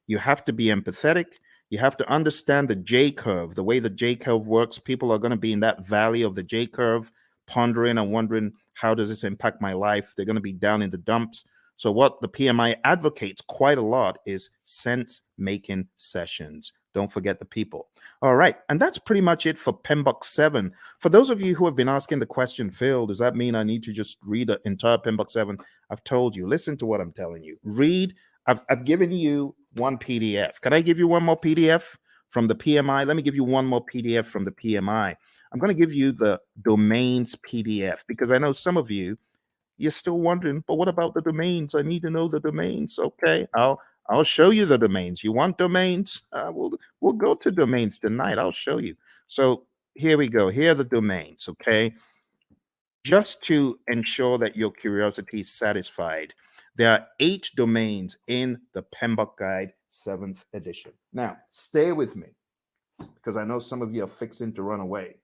You have to be empathetic. You have to understand the J curve, the way the J curve works. People are going to be in that valley of the J curve, pondering and wondering, how does this impact my life? They're going to be down in the dumps. So what the PMI advocates quite a lot is sense-making sessions. Don't forget the people. All right, and that's pretty much it for PMBOK 7. For those of you who have been asking the question, Phil, does that mean I need to just read the entire PMBOK 7? I've told you, listen to what I'm telling you. Read, I've given you one PDF. Can I give you one more PDF from the PMI? Let me give you one more PDF from the PMI. I'm going to give you the domains PDF because I know some of you, you're still wondering, but what about the domains? I need to know the domains. Okay, I'll show you the domains. You want domains? We'll go to domains tonight. I'll show you. So here we go. Here are the domains. Okay, just to ensure that your curiosity is satisfied, there are 8 domains in the PMBOK Guide 7th edition. Now, stay with me because I know some of you are fixing to run away.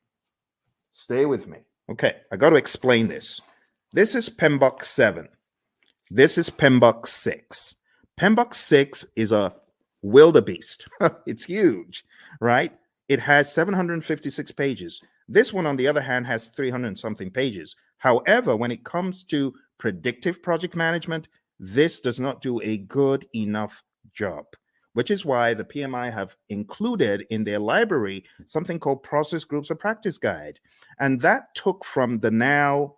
Stay with me. Okay, I got to explain this. This is PMBOK 7. This is PMBOK 6. PMBOK 6 is a wildebeest. It's huge, right? It has 756 pages. This one, on the other hand, has 300 and something pages. However, when it comes to predictive project management, this does not do a good enough job, which is why the PMI have included in their library something called Process Groups of Practice Guide. And that took from the now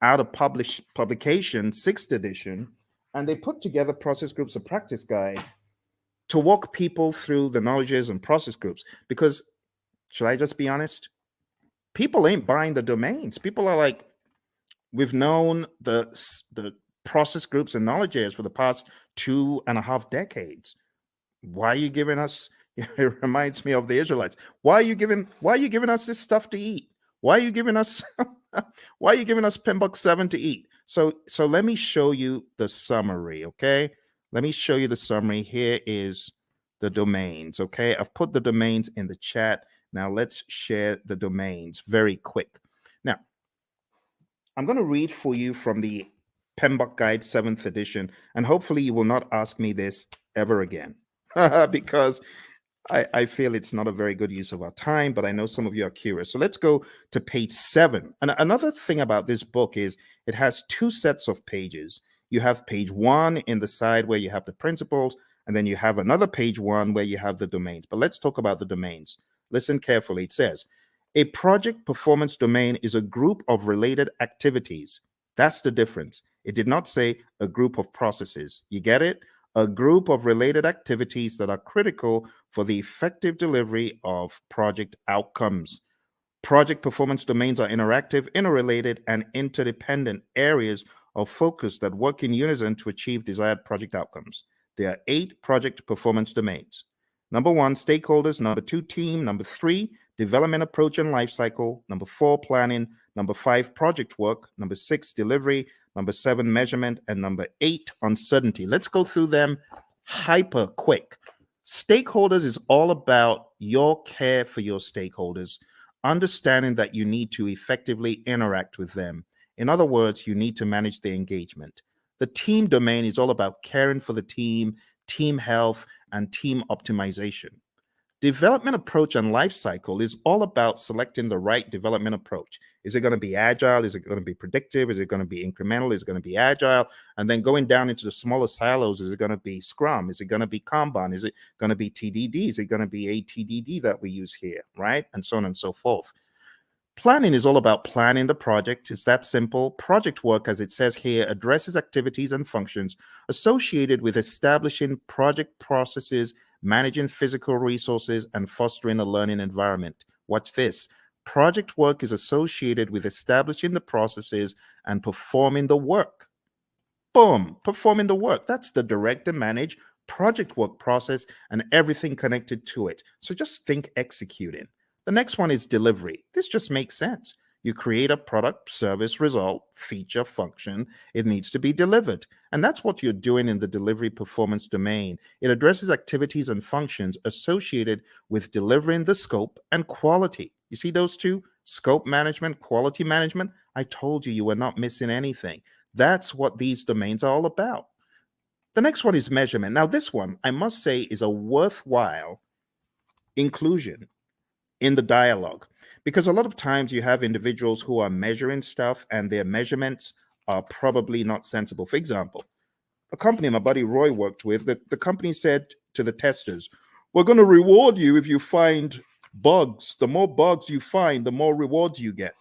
out of publication 6th edition, and they put together Process Groups of Practice Guide to walk people through the knowledges and process groups. Because, should I just be honest? People ain't buying the domains. People are like, we've known the process groups and knowledge areas for the past 2.5 decades. Why are you giving us? It reminds me of the Israelites. Why are you giving us this stuff to eat? Why are you giving us why are you giving us PMBOK 7 to eat? So let me show you the summary, okay? Let me show you the summary. Here is the domains, okay? I've put the domains in the chat. Now let's share the domains very quick. Now, I'm going to read for you from the PMBOK Guide 7th edition, and hopefully you will not ask me this ever again because I feel it's not a very good use of our time, but I know some of you are curious. So let's go to page 7. And another thing about this book is it has 2 sets of pages. You have page 1 in the side where you have the principles, and then you have another page 1 where you have the domains. But let's talk about the domains. Listen carefully. It says, a project performance domain is a group of related activities. That's the difference. It did not say a group of processes. You get it? A group of related activities that are critical for the effective delivery of project outcomes. Project performance domains are interactive, interrelated, and interdependent areas of focus that work in unison to achieve desired project outcomes. There are 8 project performance domains. Number 1, stakeholders. Number 2, team. Number 3, development approach and lifecycle. Number 4, planning. Number 5, project work. Number 6, delivery. Number 7, measurement. And number 8, uncertainty. Let's go through them hyper quick. Stakeholders is all about your care for your stakeholders, understanding that you need to effectively interact with them. In other words, you need to manage their engagement. The team domain is all about caring for the team, team health, and team optimization. Development approach and life cycle is all about selecting the right development approach. Is it going to be agile? Is it going to be predictive? Is it going to be incremental? Is it going to be agile? And then going down into the smaller silos, is it going to be Scrum? Is it going to be Kanban? Is it going to be TDD? Is it going to be ATDD that we use here, right? And so on and so forth. Planning is all about planning the project. It's that simple. Project work, as it says here, addresses activities and functions associated with establishing project processes, managing physical resources, and fostering a learning environment. Watch this. Project work is associated with establishing the processes and performing the work. Boom, performing the work. That's the direct and manage project work process and everything connected to it. So just think executing. The next one is delivery. This just makes sense. You create a product, service, result, feature, function. It needs to be delivered. And that's what you're doing in the delivery performance domain. It addresses activities and functions associated with delivering the scope and quality. You see those two? Scope management, quality management. I told you you were not missing anything. That's what these domains are all about. The next one is measurement. Now, this one, I must say, is a worthwhile inclusion in the dialogue, because a lot of times you have individuals who are measuring stuff and their measurements are probably not sensible. For example, a company my buddy Roy worked with, the company said to the testers, we're going to reward you if you find bugs. The more bugs you find, the more rewards you get.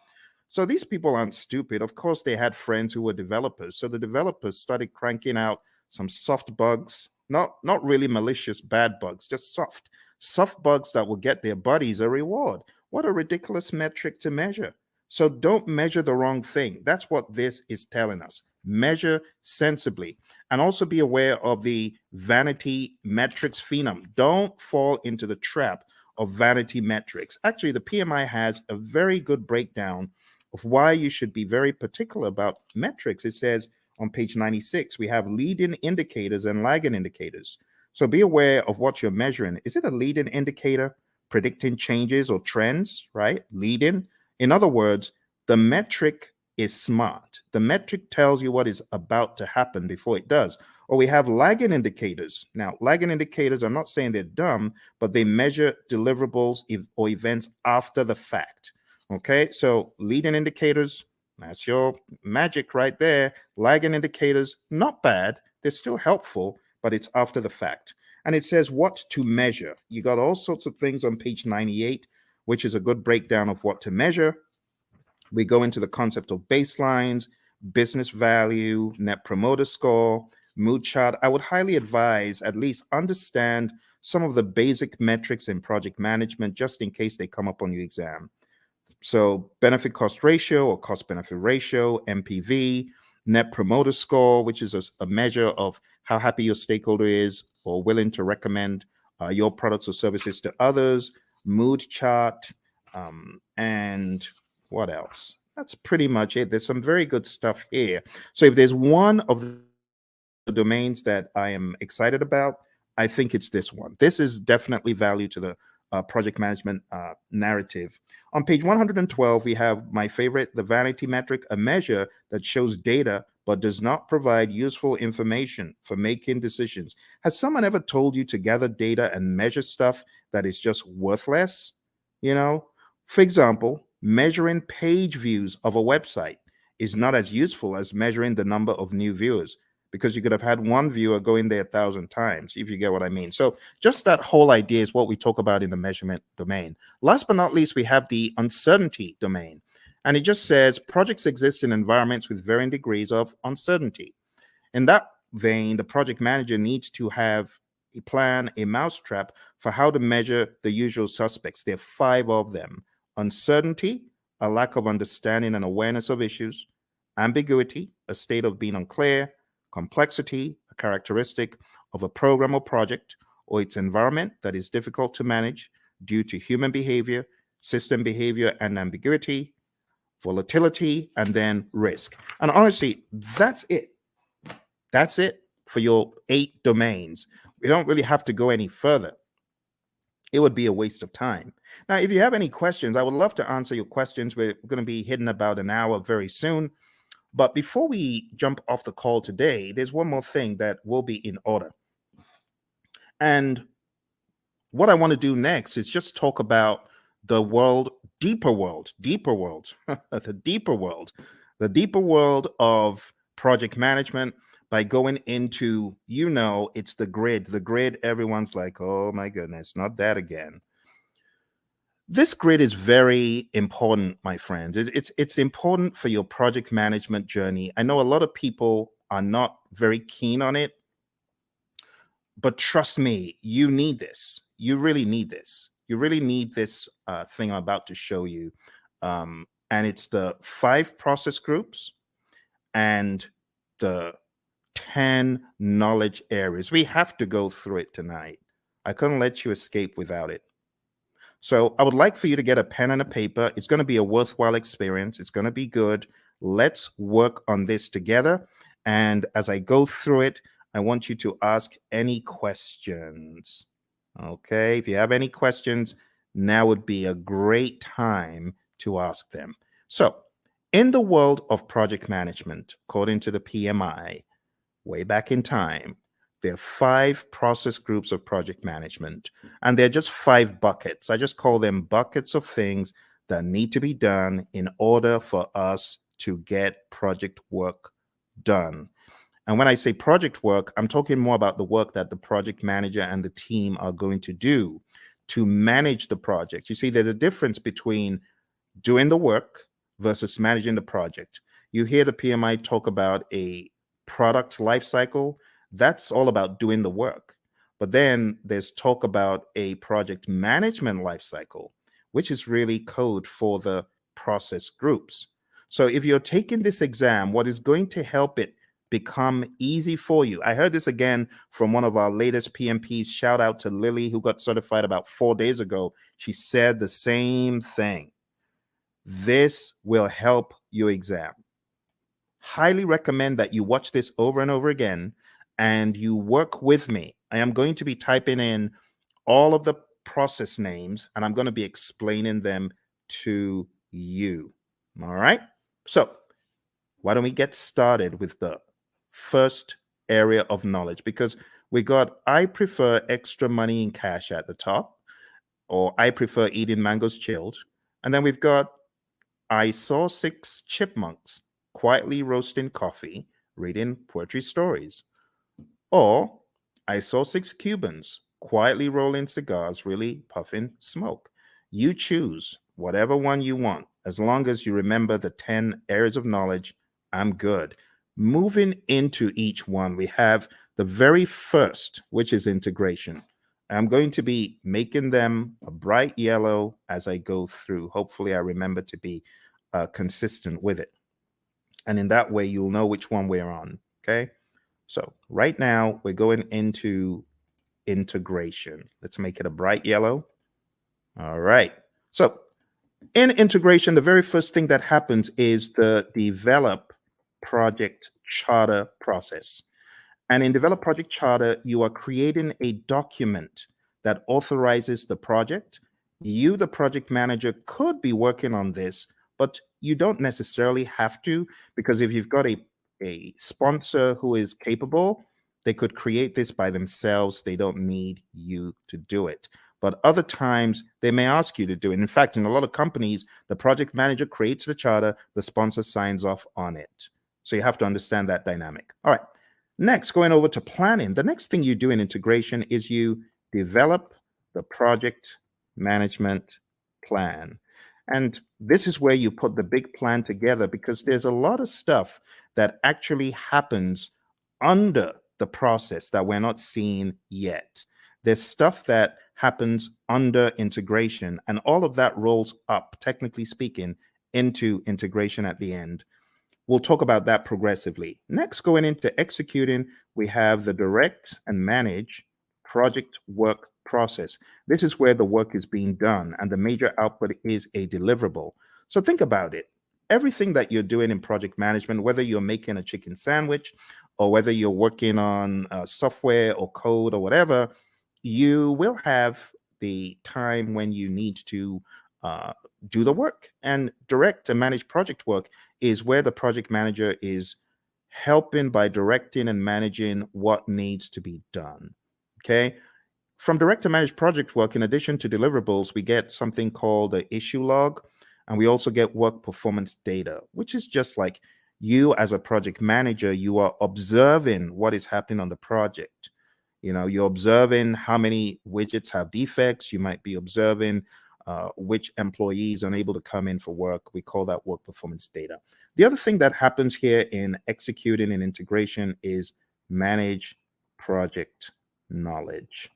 So these people aren't stupid. Of course, they had friends who were developers. So the developers started cranking out some soft bugs, not really malicious bad bugs, just soft bugs that will get their buddies a reward. What a ridiculous metric to measure. So don't measure the wrong thing. That's what this is telling us. Measure sensibly, and also be aware of the vanity metrics phenom. Don't fall into the trap of vanity metrics. Actually, the PMI has a very good breakdown of why you should be very particular about metrics. It says on page 96, we have leading indicators and lagging indicators. So be aware of what you're measuring. Is it a leading indicator predicting changes or trends, right? Leading. In other words, the metric is smart. The metric tells you what is about to happen before it does. Or we have lagging indicators. Now, lagging indicators, I'm not saying they're dumb, but they measure deliverables or events after the fact. Okay, so leading indicators, that's your magic right there. Lagging indicators, not bad. They're still helpful, but it's after the fact. And it says what to measure. You got all sorts of things on page 98, which is a good breakdown of what to measure. We go into the concept of baselines, business value, net promoter score, mood chart. I would highly advise at least understand some of the basic metrics in project management just in case they come up on your exam. So benefit cost ratio or cost benefit ratio, MPV, net promoter score, which is a measure of how happy your stakeholder is or willing to recommend your products or services to others, mood chart, and what else? That's pretty much it. There's some very good stuff here. So if there's one of the domains that I am excited about, I think it's this one. This is definitely value to the project management narrative. On page 112, we have my favorite, the vanity metric, a measure that shows data but does not provide useful information for making decisions. Has someone ever told you to gather data and measure stuff that is just worthless? You know, for example, measuring page views of a website is not as useful as measuring the number of new viewers, because you could have had one viewer go in there 1,000 times, if you get what I mean. So just that whole idea is what we talk about in the measurement domain. Last but not least, we have the uncertainty domain. And it just says projects exist in environments with varying degrees of uncertainty. In that vein, the project manager needs to have a plan, a mousetrap for how to measure the usual suspects. There are 5 of them: uncertainty, a lack of understanding and awareness of issues; ambiguity, a state of being unclear; complexity, a characteristic of a program or project or its environment that is difficult to manage due to human behavior, system behavior, and ambiguity; volatility; and then risk. And honestly, that's it. That's it for your 8 domains. We don't really have to go any further. It would be a waste of time. Now, if you have any questions, I would love to answer your questions. We're going to be hitting about an hour very soon. But before we jump off the call today, there's one more thing that will be in order. And what I want to do next is just talk about the deeper world, the deeper world of project management by going into, it's the grid. The grid, everyone's like, oh my goodness, not that again. This grid is very important, my friends. It's important for your project management journey. I know a lot of people are not very keen on it, but trust me, you need this. You really need this. You really need this thing I'm about to show you. And it's the 5 process groups and the 10 knowledge areas. We have to go through it tonight. I couldn't let you escape without it. So I would like for you to get a pen and a paper. It's going to be a worthwhile experience. It's going to be good. Let's work on this together. And as I go through it, I want you to ask any questions. Okay, if you have any questions, now would be a great time to ask them. So in the world of project management, according to the PMI, way back in time, there are 5 process groups of project management, and they're just 5 buckets. I just call them buckets of things that need to be done in order for us to get project work done. And when I say project work, I'm talking more about the work that the project manager and the team are going to do to manage the project. You see, there's a difference between doing the work versus managing the project. You hear the PMI talk about a product life cycle. That's all about doing the work. But then there's talk about a project management life cycle, which is really code for the process groups. So if you're taking this exam, what is going to help it become easy for you? I heard this again from one of our latest PMPs. Shout out to Lily, who got certified about 4 days ago. She said the same thing. This will help your exam. Highly recommend that you watch this over and over again and you work with me. I am going to be typing in all of the process names and I'm going to be explaining them to you. All right. So why don't we get started with the first area of knowledge? Because we got, I prefer extra money in cash at the top, or I prefer eating mangoes chilled. And then we've got, I saw 6 chipmunks quietly roasting coffee, reading poetry stories. Or I saw 6 Cubans quietly rolling cigars, really puffing smoke. You choose whatever one you want. As long as you remember the 10 areas of knowledge, I'm good. Moving into each one, we have the very first, which is integration. I'm going to be making them a bright yellow as I go through. Hopefully, I remember to be consistent with it. And in that way, you'll know which one we're on. Okay. So right now, we're going into integration. Let's make it a bright yellow. All right. So in integration, the very first thing that happens is the develop project charter process. And in Develop Project Charter, you are creating a document that authorizes the project. You, the project manager, could be working on this, but you don't necessarily have to, because if you've got a sponsor who is capable, they could create this by themselves. They don't need you to do it. But other times, they may ask you to do it. In fact, in a lot of companies, the project manager creates the charter, the sponsor signs off on it. So you have to understand that dynamic. All right. Next, going over to planning, the next thing you do in integration is you develop the project management plan. And this is where you put the big plan together, because there's a lot of stuff that actually happens under the process that we're not seeing yet. There's stuff that happens under integration, and all of that rolls up, technically speaking, into integration at the end. We'll talk about that progressively. Next, going into executing, we have the direct and manage project work process. This is where the work is being done and the major output is a deliverable. So think about it. Everything that you're doing in project management, whether you're making a chicken sandwich or whether you're working on software or code or whatever, you will have the time when you need to do the work. And direct and manage project work is where the project manager is helping by directing and managing what needs to be done. Okay. From direct to manage project work, in addition to deliverables, we get something called the issue log, and we also get work performance data, which is just like you as a project manager, you are observing what is happening on the project. You know, you're observing how many widgets have defects. You might be observing which employees are unable to come in for work. We call that work performance data. The other thing that happens here in executing and integration is manage project knowledge.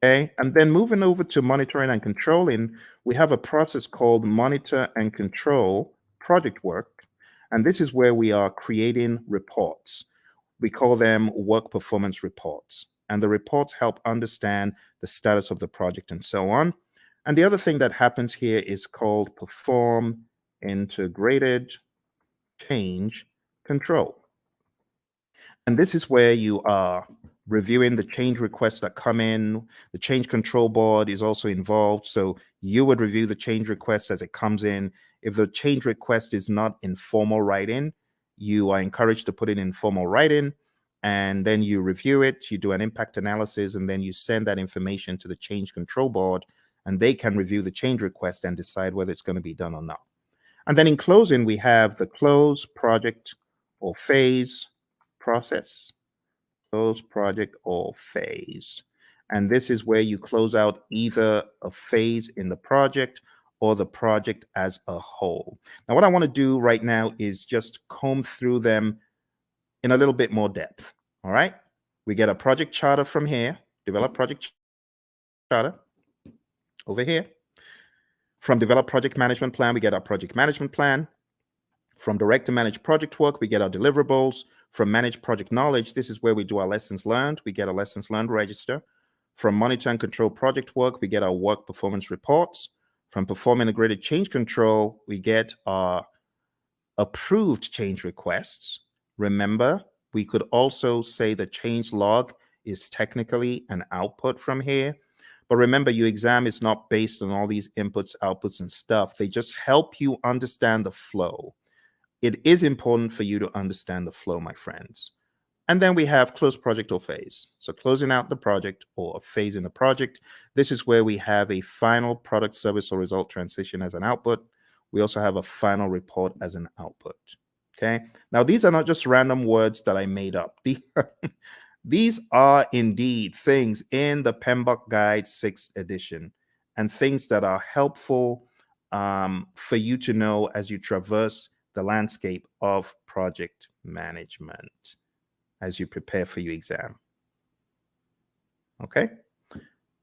Okay, and then moving over to monitoring and controlling, we have a process called monitor and control project work. And this is where we are creating reports. We call them work performance reports. And the reports help understand the status of the project and so on. And the other thing that happens here is called perform integrated change control. And this is where you are reviewing the change requests that come in. The change control board is also involved. So you would review the change request as it comes in. If the change request is not in formal writing, you are encouraged to put it in formal writing. And then you review it, you do an impact analysis, and then you send that information to the change control board, and they can review the change request and decide whether it's going to be done or not. And then in closing, we have the close project or phase process. Close project or phase. And this is where you close out either a phase in the project or the project as a whole. Now, what I want to do right now is just comb through them in a little bit more depth. All right. We get a project charter from here, develop project charter over here. From develop project management plan, we get our project management plan. From direct to manage project work, we get our deliverables. From manage project knowledge, this is where we do our lessons learned. We get a lessons learned register. From monitor and control project work, we get our work performance reports. From perform integrated change control, we get our approved change requests. Remember, we could also say the change log is technically an output from here. But remember, your exam is not based on all these inputs, outputs, and stuff. They just help you understand the flow. It is important for you to understand the flow, my friends. And then we have close project or phase. So closing out the project or a phase in the project. This is where we have a final product, service, or result transition as an output. We also have a final report as an output. Okay. Now, these are not just random words that I made up. These are indeed things in the PMBOK Guide 6th edition and things that are helpful for you to know as you traverse the landscape of project management as you prepare for your exam. Okay.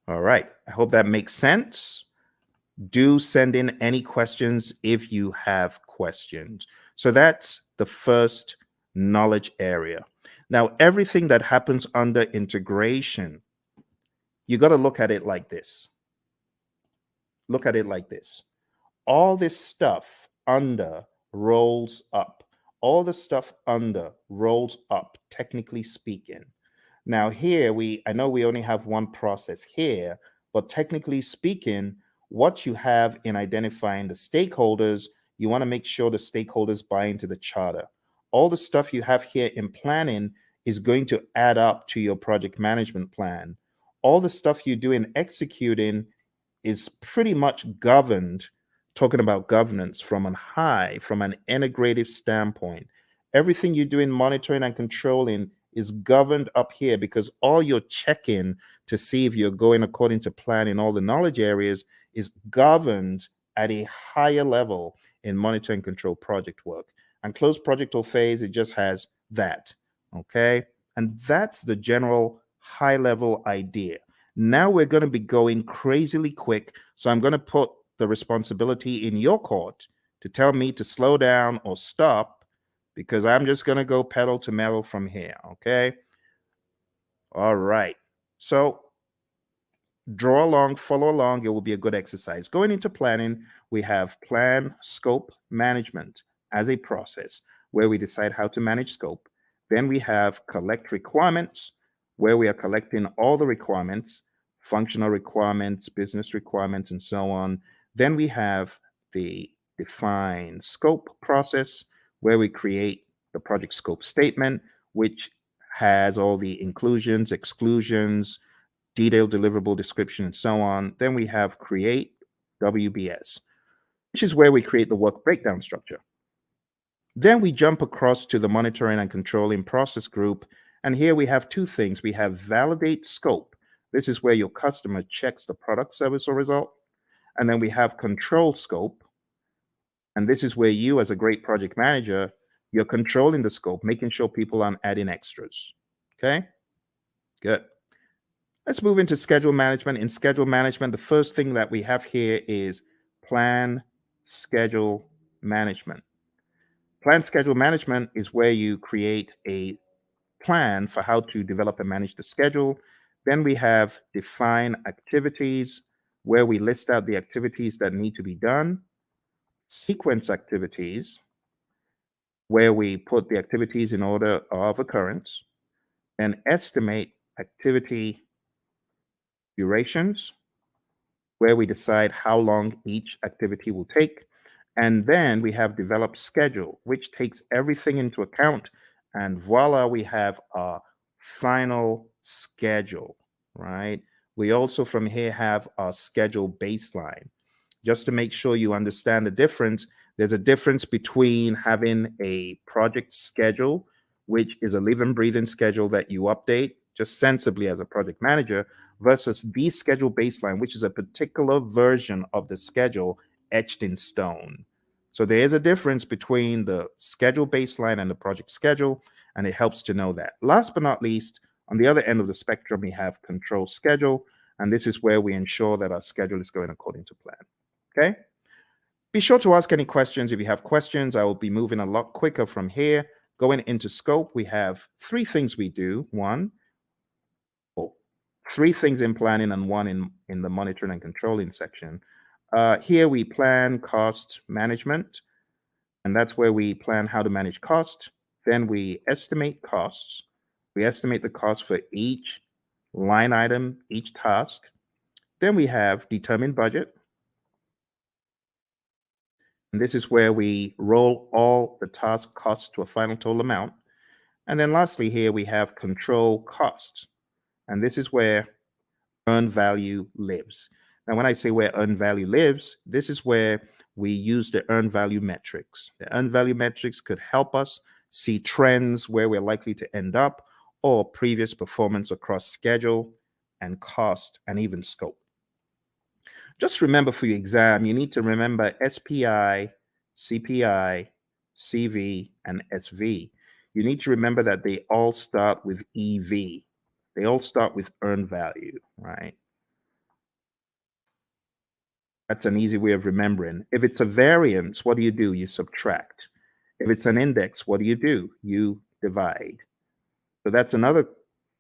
All right. I hope that makes sense. Do send in any questions if you have questions. So that's the first knowledge area. Now, everything that happens under integration, you got to look at it like this. Look at it like this. All this stuff under rolls up. All the stuff under rolls up, technically speaking. Now here, I know we only have one process here, but technically speaking, what you have in identifying the stakeholders, you want to make sure the stakeholders buy into the charter. All the stuff you have here in planning is going to add up to your project management plan. All the stuff you do in executing is pretty much governed, talking about governance from an integrative standpoint. Everything you do in monitoring and controlling is governed up here because all you're checking to see if you're going according to plan in all the knowledge areas is governed at a higher level in monitor and control project work. And close project or phase, it just has that. Okay. And that's the general high level idea. Now we're going to be going crazily quick. So I'm going to put the responsibility in your court to tell me to slow down or stop because I'm just going to go pedal to metal from here. Okay. All right. So draw along, follow along. It will be a good exercise. Going into planning, we have plan, scope, management as a process where we decide how to manage scope. Then we have collect requirements, where we are collecting all the requirements, functional requirements, business requirements, and so on. Then we have the define scope process, where we create the project scope statement, which has all the inclusions, exclusions, detailed deliverable description, and so on. Then we have create WBS, which is where we create the work breakdown structure. Then we jump across to the monitoring and controlling process group. And here we have two things. We have validate scope. This is where your customer checks the product, service, or result. And then we have control scope. And this is where you, as a great project manager, you're controlling the scope, making sure people aren't adding extras. Okay, good. Let's move into schedule management. In schedule management, the first thing that we have here is plan schedule management. Plan schedule management is where you create a plan for how to develop and manage the schedule. Then we have define activities, where we list out the activities that need to be done. Sequence activities, where we put the activities in order of occurrence. And estimate activity durations, where we decide how long each activity will take. And then we have develop schedule, which takes everything into account. And voila, we have our final schedule, right? We also from here have our schedule baseline. Just to make sure you understand the difference, There's a difference between having a project schedule, which is a living, breathing schedule that you update just sensibly as a project manager, versus the schedule baseline, which is a particular version of the schedule etched in stone. So there is a difference between the schedule baseline and the project schedule, and it helps to know that. Last but not least, on the other end of the spectrum, we have control schedule, and this is where we ensure that our schedule is going according to plan. Okay? Be sure to ask any questions. If you have questions, I will be moving a lot quicker from here. Going into scope, we have three things we do. Three things in planning and one in the monitoring and controlling section. Here we plan cost management, and that's where we plan how to manage cost. Then we estimate costs. We estimate the cost for each line item, each task. Then we have determine budget. And this is where we roll all the task costs to a final total amount. And then lastly, here we have control costs. And this is where earned value lives. Now, when I say where earned value lives, this is where we use the earned value metrics. The earned value metrics could help us see trends where we're likely to end up, or previous performance across schedule and cost and even scope. Just remember for your exam, you need to remember SPI, CPI, CV, and SV. You need to remember that they all start with EV. They all start with earned value, right? That's an easy way of remembering. If it's a variance, what do? You subtract. If it's an index, what do? You divide. So that's another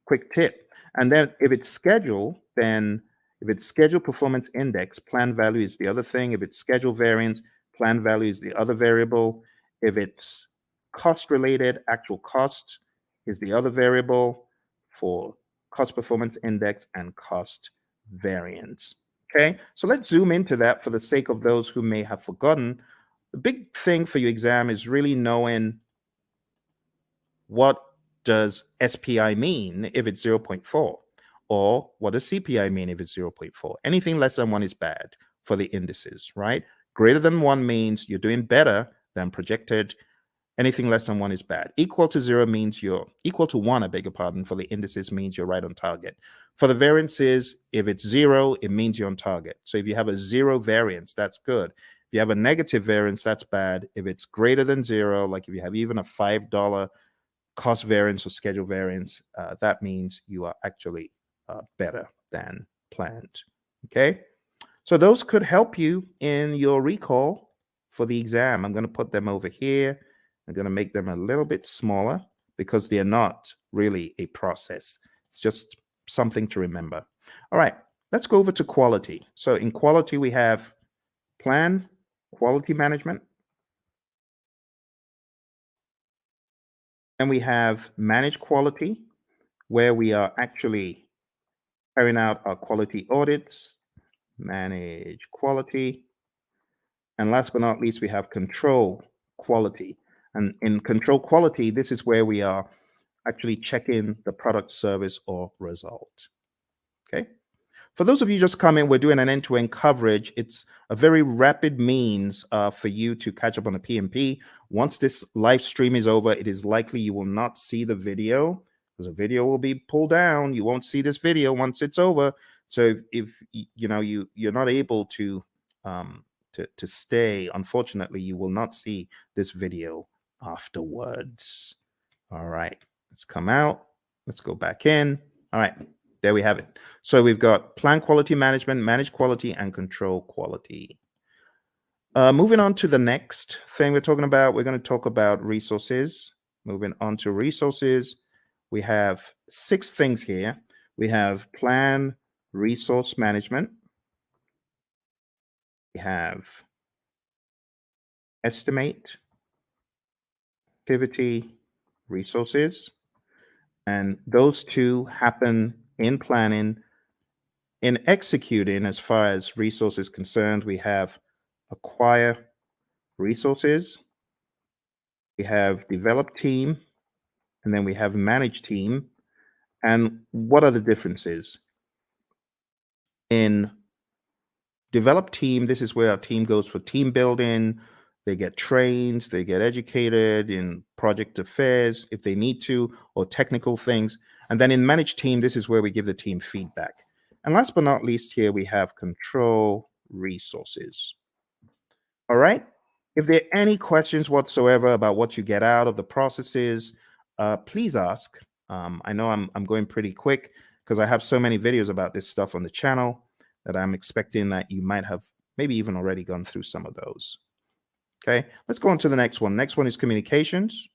quick tip. And then if it's schedule, then if it's schedule performance index, plan value is the other thing. If it's schedule variance, plan value is the other variable. If it's cost related, actual cost is the other variable for cost performance index and cost variance. Okay, so let's zoom into that for the sake of those who may have forgotten. The big thing for your exam is really knowing what does SPI mean if it's 0.4, or what does CPI mean if it's 0.4. Anything less than 1 is bad for the indices, right? Greater than 1 means you're doing better than projected. Anything less than 1 is bad. Equal to 0 means you're equal to 1, I beg your pardon, for the indices means you're right on target. For the variances, if it's 0, it means you're on target. So if you have a 0 variance, that's good. If you have a negative variance, that's bad. If it's greater than 0, like if you have even a $5 cost variance or schedule variance, that means you are actually better than planned. Okay, so those could help you in your recall for the exam. I'm going to put them over here. I'm going to make them a little bit smaller because they're not really a process. It's just something to remember. All right, let's go over to quality. So in quality, we have plan, quality management, and we have manage quality, where we are actually carrying out our quality audits, manage quality. And last but not least, we have control quality. And in control quality, this is where we are actually checking the product, service, or result. Okay. For those of you just coming, we're doing an end-to-end coverage. It's a very rapid means for you to catch up on the PMP. Once this live stream is over, it is likely you will not see the video because the video will be pulled down. You won't see this video once it's over. So if you know you're not able to stay, unfortunately, you will not see this video afterwards. All right, let's come out. Let's go back in. All right. There we have it. So we've got plan quality management, manage quality, and control quality. Moving on to the next thing we're talking about, we're going to talk about resources. Moving on to resources, we have 6 things here. We have plan resource management. We have estimate, activity, resources. And those two happen in planning. In executing, as far as resources concerned, we have acquire resources, we have develop team, and then we have manage team. And what are the differences? In develop team, this is where our team goes for team building, They get trained, they get educated in project affairs if they need to, or technical things. And then in managed team, this is where we give the team feedback. And last but not least, here we have control resources. All right. If there are any questions whatsoever about what you get out of the processes, please ask. I know I'm going pretty quick because I have so many videos about this stuff on the channel that I'm expecting that you might have maybe even already gone through some of those. Okay, let's go on to the next one. Next one is communications.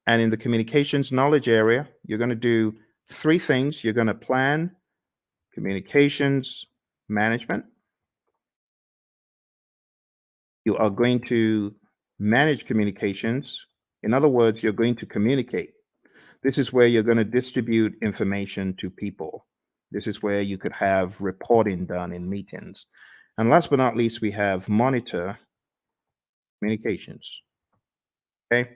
And in the communications knowledge area, you're going to do three things. You're going to plan communications management. You are going to manage communications. In other words, you're going to communicate. This is where you're going to distribute information to people. This is where you could have reporting done in meetings. And last but not least, we have monitor communications. Okay.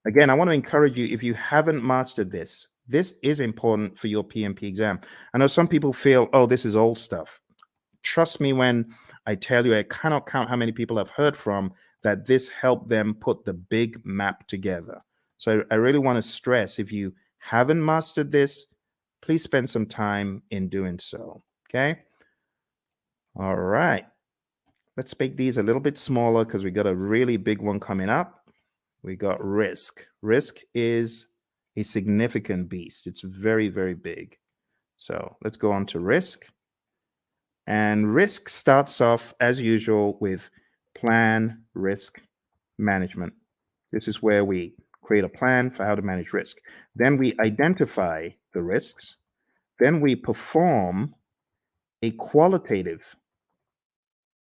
Again, I want to encourage you, if you haven't mastered this, this is important for your PMP exam. I know some people feel, oh, this is old stuff. Trust me when I tell you, I cannot count how many people I've heard from that this helped them put the big map together. So I really want to stress, if you haven't mastered this, please spend some time in doing so. Okay. All right. Let's make these a little bit smaller because we got a really big one coming up. We got risk. Risk is a significant beast. It's very, very big. So let's go on to risk. And risk starts off as usual with plan risk management. This is where we create a plan for how to manage risk. Then we identify the risks. Then we perform a qualitative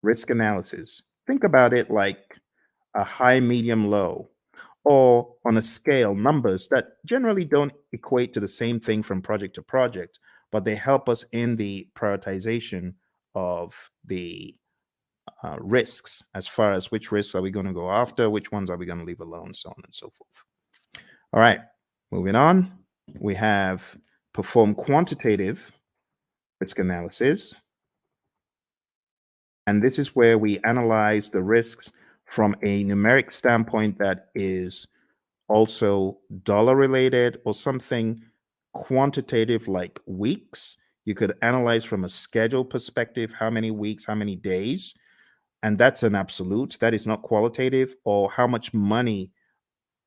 risk analysis. Think about it like a high, medium, low, or on a scale, numbers that generally don't equate to the same thing from project to project, but they help us in the prioritization of the risks, as far as which risks are we going to go after, which ones are we going to leave alone, so on and so forth. All right, moving on. We have perform quantitative risk analysis. And this is where we analyze the risks from a numeric standpoint that is also dollar related or something quantitative like weeks. You could analyze from a schedule perspective, how many weeks, how many days, and that's an absolute. That is not qualitative. Or how much money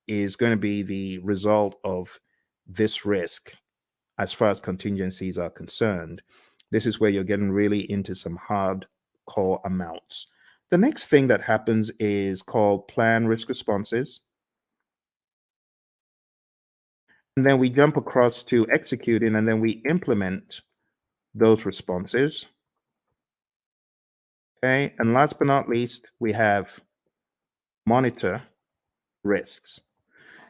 is going to be the result of this risk as far as contingencies are concerned. This is where you're getting really into some hardcore amounts. The next thing that happens is called plan risk responses. And then we jump across to executing, and then we implement those responses. Okay, and last but not least, we have monitor risks.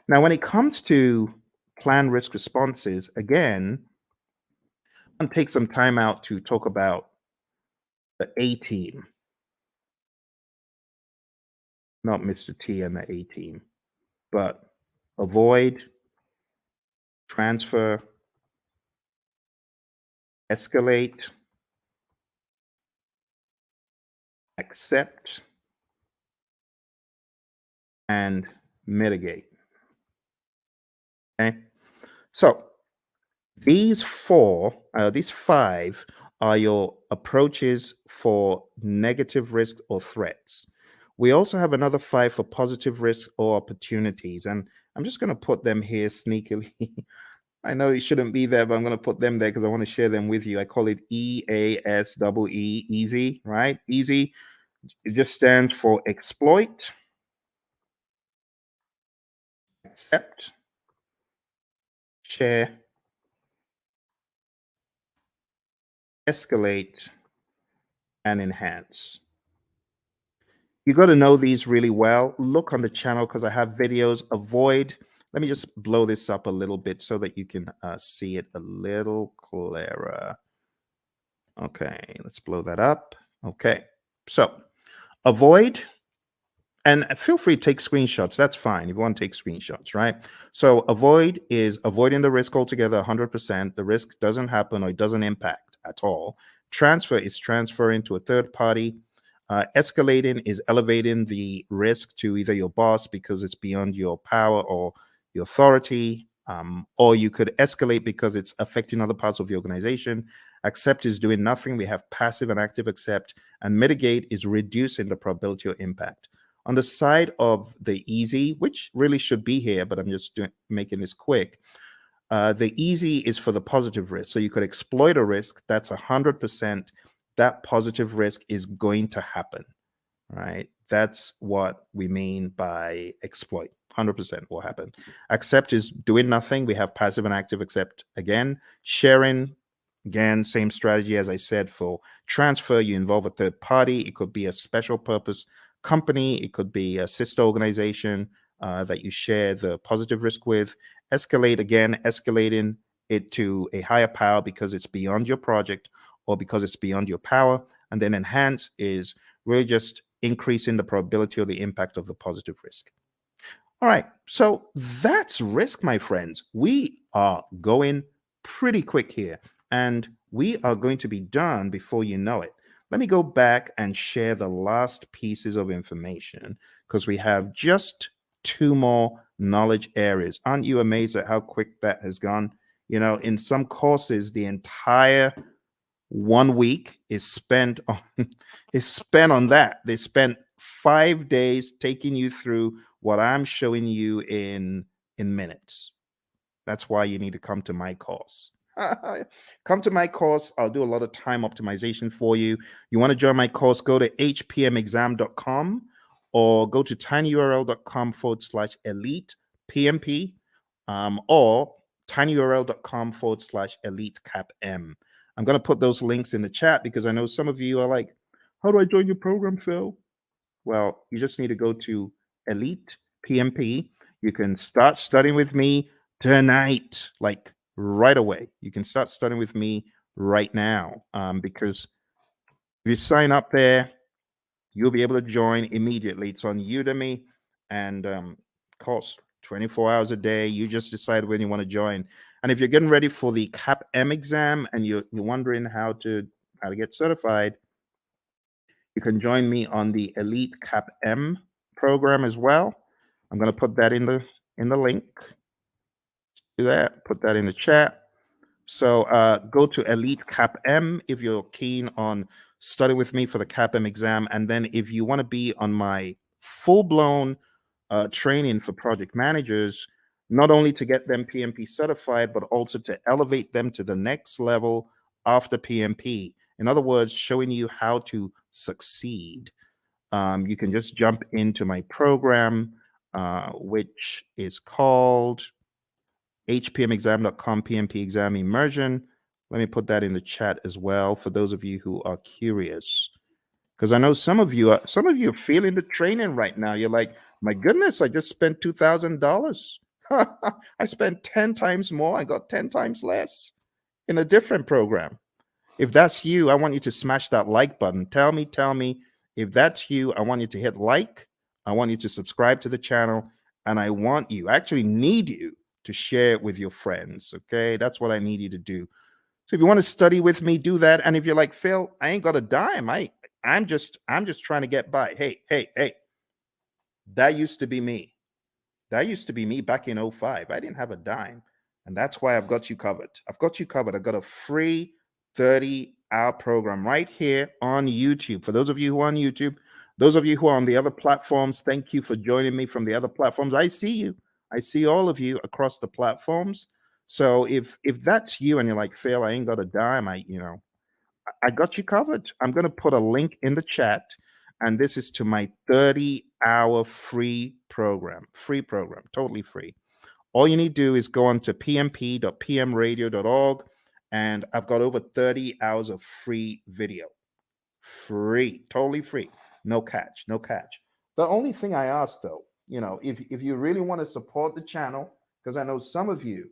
Now, when it comes to plan risk responses, again, I'll take some time out to talk about the A team, not Mr. T and the A team, but avoid, transfer, escalate, accept, and mitigate. Okay, so these five are your approaches for negative risk or threats. We also have another five for positive risk or opportunities, and I'm just going to put them here sneakily. I know it shouldn't be there, but I'm going to put them there because I want to share them with you. I call it EASEE, easy, right? Easy. It just stands for exploit, accept, share, escalate, and enhance. You got to know these really well. Look on the channel because I have videos. Avoid. Let me just blow this up a little bit so that you can see it a little clearer. Okay, let's blow that up. Okay, so avoid, and feel free to take screenshots. That's fine if you want to take screenshots, right? So avoid is avoiding the risk altogether, 100%. The risk doesn't happen or it doesn't impact at all. Transfer is transferring to a third party. Escalating is elevating the risk to either your boss because it's beyond your power or your authority, or you could escalate because it's affecting other parts of the organization. Accept is doing nothing. We have passive and active accept, and mitigate is reducing the probability or impact. On the side of the easy, which really should be here, but I'm just making this quick. The easy is for the positive risk. So you could exploit a risk that's 100%. That positive risk is going to happen, right? That's what we mean by exploit. 100% will happen. Accept is doing nothing. We have passive and active accept again. Sharing, again, same strategy as I said for transfer. You involve a third party. It could be a special purpose company. It could be a sister organization that you share the positive risk with. Escalate, again, escalating it to a higher power because it's beyond your project or because it's beyond your power. And then enhance is really just increasing the probability or the impact of the positive risk. All right, so that's risk, my friends. We are going pretty quick here, and we are going to be done before you know it. Let me go back and share the last pieces of information because we have just 2 more knowledge areas. Aren't you amazed at how quick that has gone? You know, in some courses, the entire 1 week is spent on that. They spent 5 days taking you through what I'm showing you in minutes. That's why you need to come to my course. Come to my course. I'll do a lot of time optimization for you. You want to join my course, go to hpmexam.com or go to tinyurl.com/elite PMP, or tinyurl.com/elite CAPM. I'm going to put those links in the chat because I know some of you are like, how do I join your program, Phil? Well, you just need to go to Elite PMP. You can start studying with me tonight, like right away. You can start studying with me right now, because if you sign up there, you'll be able to join immediately. It's on Udemy, and costs 24 hours a day. You just decide when you want to join. And if you're getting ready for the CAPM exam and you're wondering how to get certified, you can join me on the Elite CAPM program as well. I'm going to put that in the link. Do that. Put that in the chat. So go to Elite CAPM if you're keen on study with me for the CAPM exam, and then if you want to be on my full-blown training for project managers, not only to get them PMP certified, but also to elevate them to the next level after PMP. In other words, showing you how to succeed. You can just jump into my program, which is called hpmexam.com PMP exam immersion. Let me put that in the chat as well for those of you who are curious, because I know some of you are feeling the training right now. You're like, my goodness, I just spent $2,000. I spent 10 times more. I got 10 times less in a different program. If that's you, I want you to smash that like button. Tell me if that's you. I want you to hit like. I want you to subscribe to the channel, and I actually need you to share it with your friends. Okay, that's what I need you to do. So if you want to study with me, do that. And if you're like, Phil, I ain't got a dime. I'm just trying to get by. Hey, that used to be me. That used to be me back in 05. I didn't have a dime. And that's why I've got you covered. I've got a free 30-hour program right here on YouTube. For those of you who are on YouTube, those of you who are on the other platforms, thank you for joining me from the other platforms. I see you. I see all of you across the platforms. So if that's you and you're like, Phil, I ain't got a dime, I got you covered. I'm going to put a link in the chat, and this is to my 30-hour free program, totally free. All you need to do is go on to pmp.pmradio.org, and I've got over 30 hours of free video. Free, totally free. No catch. The only thing I ask, though, if you really want to support the channel, because I know some of you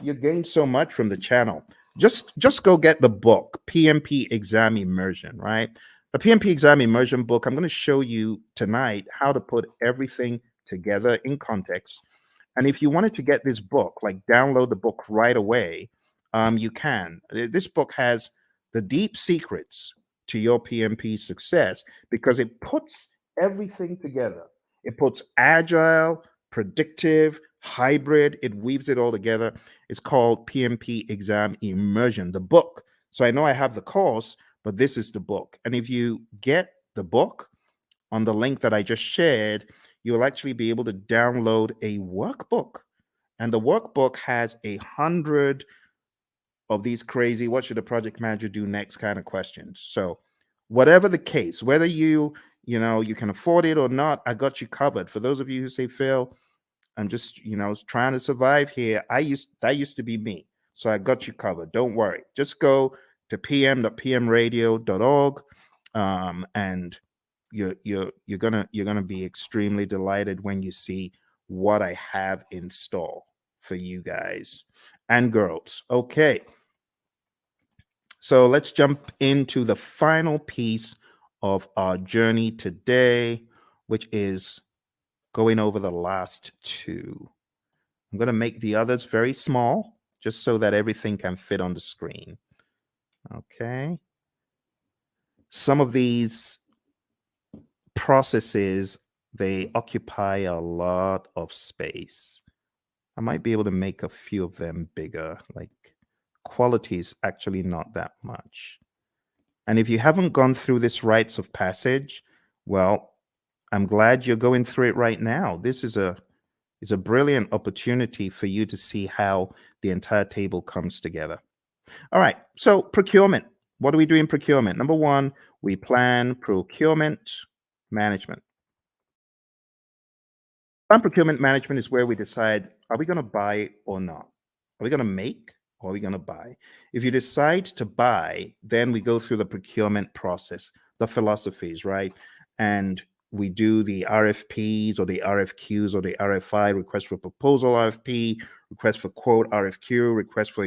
you gained so much from the channel. Just go get the book, PMP Exam Immersion, right? The PMP Exam Immersion book, I'm going to show you tonight how to put everything together in context. And if you wanted to get this book, like download the book right away, you can. This book has the deep secrets to your PMP success because it puts everything together. It puts agile, predictive, hybrid, it weaves it all together. It's called PMP Exam Immersion, the book. So I know I have the course, but this is the book. And if you get the book on the link that I just shared, you'll actually be able to download a workbook. And the workbook has 100 of these crazy, what should a project manager do next kind of questions. So whatever the case, whether you can afford it or not, I got you covered. For those of you who say, Phil, I'm just, trying to survive here. That used to be me. So I got you covered. Don't worry. Just go to pm.pmradio.org, and you're gonna be extremely delighted when you see what I have in store for you guys and girls. Okay. So let's jump into the final piece of our journey today, which is going over the last two. I'm going to make the others very small, just so that everything can fit on the screen. Okay. Some of these processes, they occupy a lot of space. I might be able to make a few of them bigger, like quality is actually not that much. And if you haven't gone through this rites of passage, well, I'm glad you're going through it right now. This is a brilliant opportunity for you to see how the entire table comes together. All right, so procurement. What do we do in procurement? Number one, we plan procurement management. Plan procurement management is where we decide, are we going to buy or not? Are we going to make or are we going to buy? If you decide to buy, then we go through the procurement process, the philosophies, right? And we do the RFPs or the RFQs or the RFI, request for proposal RFP, request for quote RFQ, request for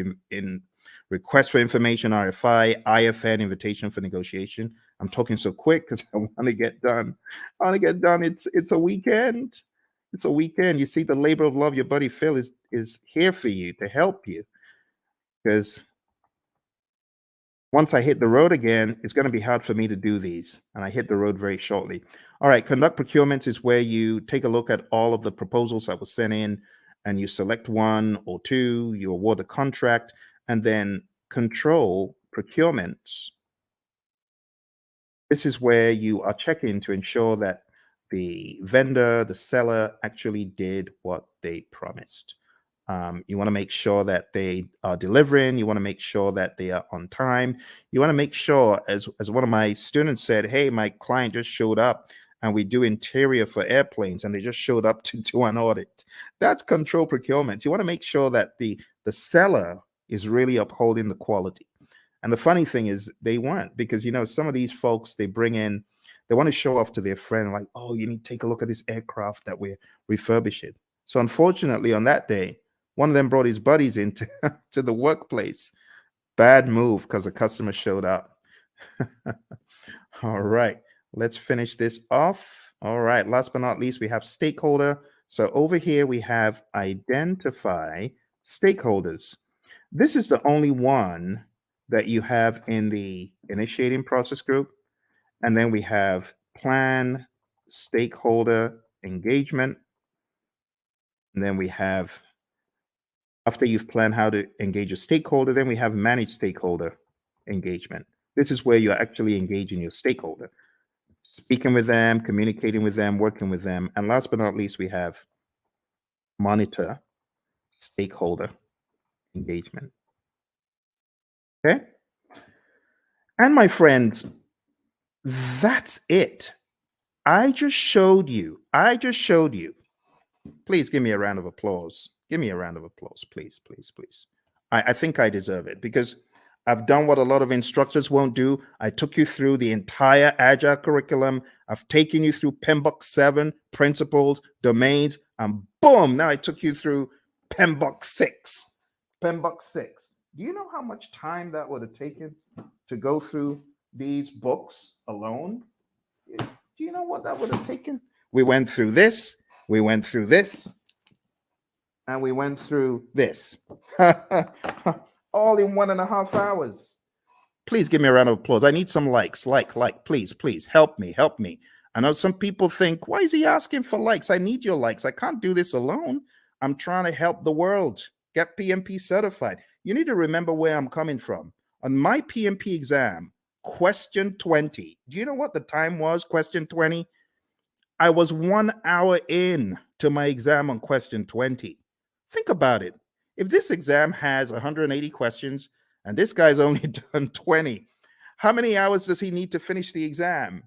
information RFI, IFN, invitation for negotiation. I'm talking so quick because I want to get done. I want to get done. It's a weekend. It's a weekend. You see, the labor of love, your buddy Phil is here for you to help you. Because once I hit the road again, it's going to be hard for me to do these. And I hit the road very shortly. All right, conduct procurements is where you take a look at all of the proposals that were sent in and you select one or two, you award a contract, and then control procurements. This is where you are checking to ensure that the vendor, the seller actually did what they promised. You want to make sure that they are delivering. You want to make sure that they are on time. You want to make sure, as one of my students said, hey, my client just showed up and we do interior for airplanes and they just showed up to do an audit. That's control procurement. You want to make sure that the seller is really upholding the quality. And the funny thing is they weren't, because, some of these folks, they bring in, they want to show off to their friend, like, oh, you need to take a look at this aircraft that we're refurbishing. So unfortunately, on that day, one of them brought his buddies into to the workplace. Bad move because the customer showed up. All right, let's finish this off. All right, last but not least, we have stakeholder. So over here, we have identify stakeholders. This is the only one that you have in the initiating process group. And then we have plan stakeholder engagement. And then we have, after you've planned how to engage a stakeholder, then we have manage stakeholder engagement. This is where you're actually engaging your stakeholder, speaking with them, communicating with them, working with them. And last but not least, we have monitor stakeholder engagement. Okay. And my friends, that's it. I just showed you. Please give me a round of applause. Give me a round of applause, please, please, please. I think I deserve it because I've done what a lot of instructors won't do. I took you through the entire Agile curriculum. I've taken you through PMBOK 7, principles, domains, and boom, now I took you through PMBOK 6. PMBOK 6. Do you know how much time that would have taken to go through these books alone? Do you know what that would have taken? We went through this, we went through this, and we went through this. All in 1.5 hours. Please give me a round of applause. I need some likes. Like, please, please help me, help me. I know some people think, why is he asking for likes? I need your likes. I can't do this alone. I'm trying to help the world get PMP certified. You need to remember where I'm coming from. On my PMP exam, question 20, do you know what the time was? Question 20? I was 1 hour in to my exam on question 20. Think about it. If this exam has 180 questions and this guy's only done 20, how many hours does he need to finish the exam?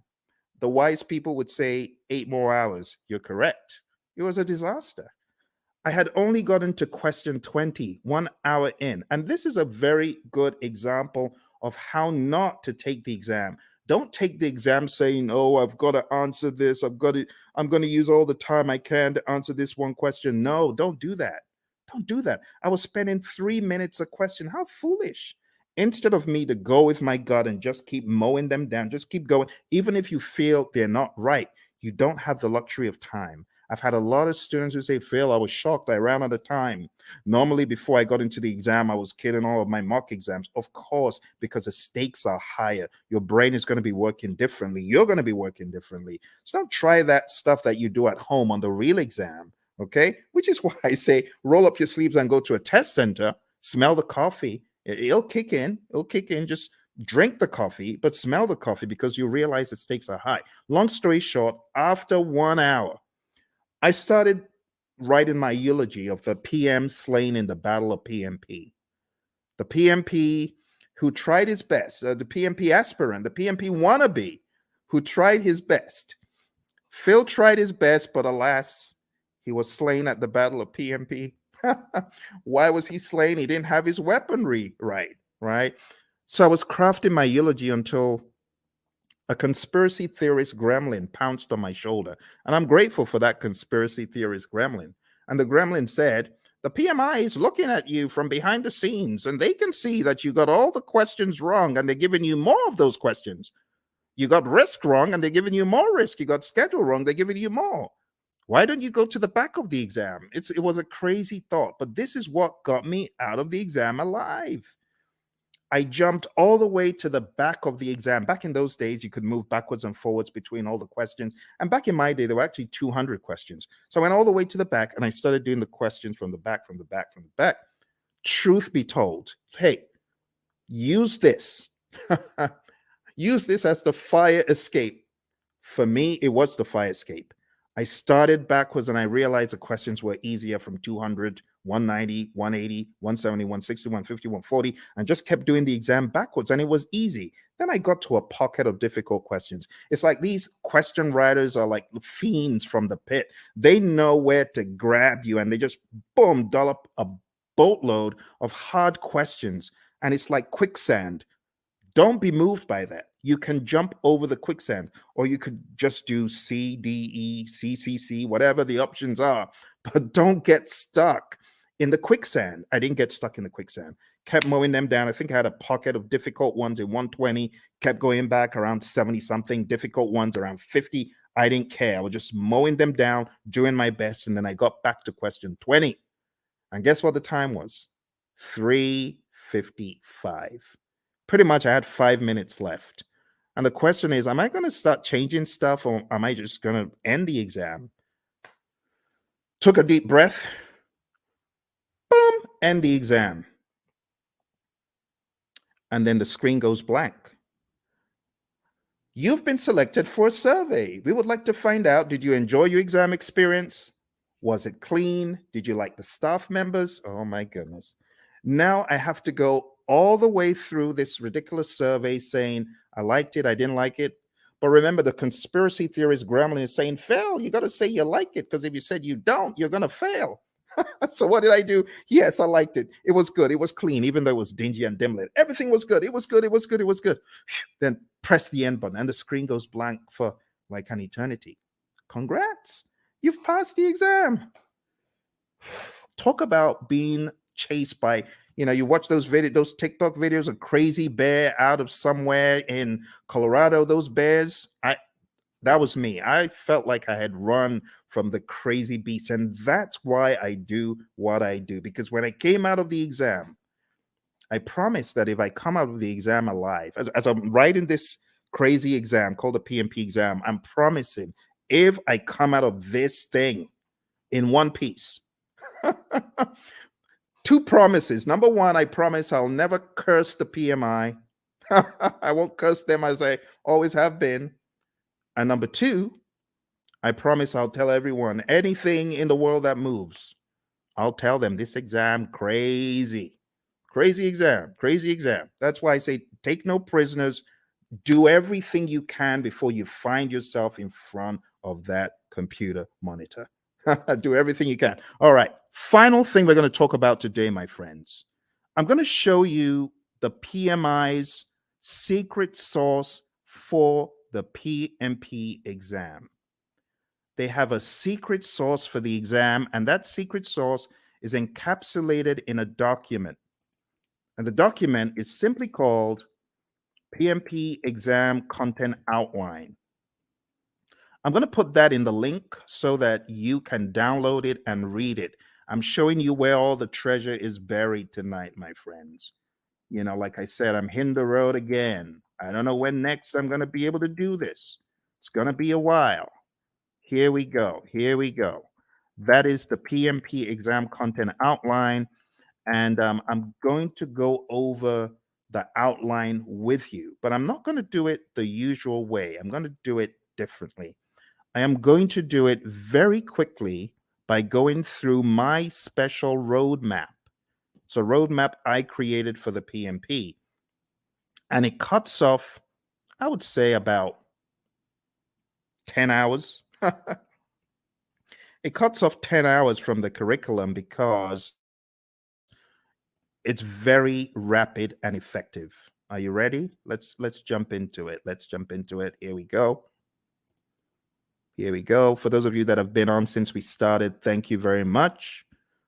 The wise people would say 8 more hours. You're correct. It was a disaster. I had only gotten to question 20, 1 hour in. And this is a very good example of how not to take the exam. Don't take the exam saying, oh, I've got to answer this. I'm going to use all the time I can to answer this one question. No, don't do that. Don't do that. I was spending 3 minutes a question. How foolish. Instead of me to go with my gut and just keep mowing them down, just keep going. Even if you feel they're not right, you don't have the luxury of time. I've had a lot of students who say, Phil, I was shocked. I ran out of time. Normally, before I got into the exam, I was killing all of my mock exams. Of course, because the stakes are higher. Your brain is going to be working differently. You're going to be working differently. So don't try that stuff that you do at home on the real exam, okay? Which is why I say roll up your sleeves and go to a test center, smell the coffee. It'll kick in. It'll kick in. Just drink the coffee, but smell the coffee because you realize the stakes are high. Long story short, after 1 hour, I started writing my eulogy of the PM slain in the Battle of PMP. The PMP who tried his best, the PMP aspirant, the PMP wannabe who tried his best. Phil tried his best, but alas, he was slain at the Battle of PMP. Why was he slain? He didn't have his weaponry right? So I was crafting my eulogy until a conspiracy theorist gremlin pounced on my shoulder. And I'm grateful for that conspiracy theorist gremlin. And the gremlin said, the PMI is looking at you from behind the scenes, and they can see that you got all the questions wrong, and they're giving you more of those questions. You got risk wrong, and they're giving you more risk. You got schedule wrong, they're giving you more. Why don't you go to the back of the exam? It was a crazy thought, but this is what got me out of the exam alive. I jumped all the way to the back of the exam. Back in those days, you could move backwards and forwards between all the questions. And back in my day, there were actually 200 questions. So I went all the way to the back and I started doing the questions from the back, from the back, from the back. Truth be told, hey, use this. Use this as the fire escape. For me, it was the fire escape. I started backwards and I realized the questions were easier from 200, 190, 180, 170, 160, 150, 140, and just kept doing the exam backwards. And it was easy. Then I got to a pocket of difficult questions. It's like these question writers are like fiends from the pit. They know where to grab you and they just, boom, dollop a boatload of hard questions. And it's like quicksand. Don't be moved by that. You can jump over the quicksand, or you could just do C, D, E, C, C, C, whatever the options are, but don't get stuck in the quicksand. I didn't get stuck in the quicksand. Kept mowing them down. I think I had a pocket of difficult ones in 120, kept going back around 70 something, difficult ones around 50. I didn't care. I was just mowing them down, doing my best. And then I got back to question 20. And guess what the time was? 3:55. Pretty much I had 5 minutes left. And the question is, am I going to start changing stuff or am I just going to end the exam? Took a deep breath. Boom, end the exam. And then the screen goes blank. You've been selected for a survey. We would like to find out, did you enjoy your exam experience? Was it clean? Did you like the staff members? Oh my goodness. Now I have to go all the way through this ridiculous survey saying, I liked it, I didn't like it. But remember, the conspiracy theorist gremlin is saying, fail, you got to say you like it, because if you said you don't, you're going to fail. So what did I do? Yes, I liked it. It was good. It was clean, even though it was dingy and dim lit. Everything was good. It was good. It was good. It was good. Then press the end button and the screen goes blank for like an eternity. Congrats. You've passed the exam. Talk about being chased by, you watch those TikTok videos of crazy bear out of somewhere in Colorado, those bears. That was me. I felt like I had run from the crazy beast. And that's why I do what I do. Because when I came out of the exam, I promise that if I come out of the exam alive, as I'm writing this crazy exam called the PMP exam, I'm promising if I come out of this thing in one piece, two promises. Number one, I promise I'll never curse the PMI. I won't curse them as I always have been. And number two, I promise I'll tell everyone anything in the world that moves. I'll tell them this exam crazy. Crazy exam, crazy exam. That's why I say take no prisoners. Do everything you can before you find yourself in front of that computer monitor. Do everything you can. All right. Final thing we're going to talk about today, my friends. I'm going to show you the PMI's secret sauce for the PMP exam. They have a secret sauce for the exam, and that secret sauce is encapsulated in a document. And the document is simply called PMP Exam Content Outline. I'm going to put that in the link so that you can download it and read it. I'm showing you where all the treasure is buried tonight, my friends. You know, like I said, I'm hitting the road again. I don't know when next I'm going to be able to do this. It's going to be a while. Here we go. Here we go. That is the PMP exam content outline. And I'm going to go over the outline with you, but I'm not going to do it the usual way. I'm going to do it differently. I am going to do it very quickly by going through my special roadmap. It's a roadmap I created for the PMP. And it cuts off, I would say, about 10 hours. It cuts off 10 hours from the curriculum because it's very rapid and effective. Are you ready? Let's jump into it. Let's jump into it. Here we go. Here we go. For those of you that have been on since we started, thank you very much.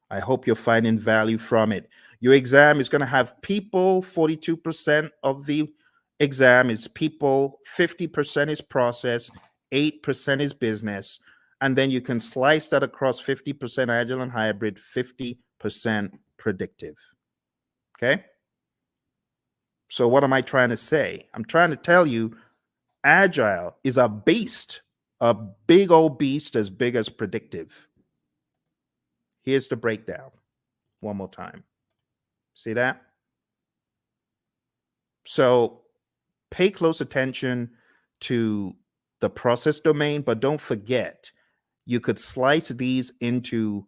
I hope you're finding value from it. Your exam is going to have people. 42% of the exam is people, 50% is process, 8% is business. And then you can slice that across 50% agile and hybrid, 50% predictive. Okay? So what am I trying to say? I'm trying to tell you agile is a beast, a big old beast as big as predictive. Here's the breakdown one more time. See that? So pay close attention to the process domain, but don't forget, you could slice these into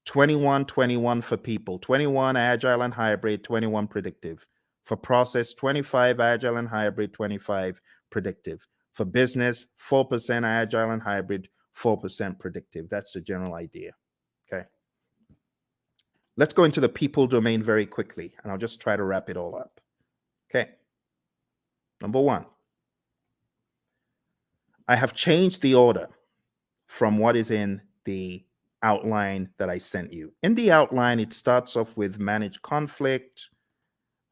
21, 21 for people, 21 agile and hybrid, 21 predictive. For process, 25 agile and hybrid, 25 predictive. For business, 4% agile and hybrid, 4% predictive. That's the general idea. Okay. Let's go into the people domain very quickly, and I'll just try to wrap it all up. Okay. Number one, I have changed the order from what is in the outline that I sent you. In the outline, it starts off with manage conflict,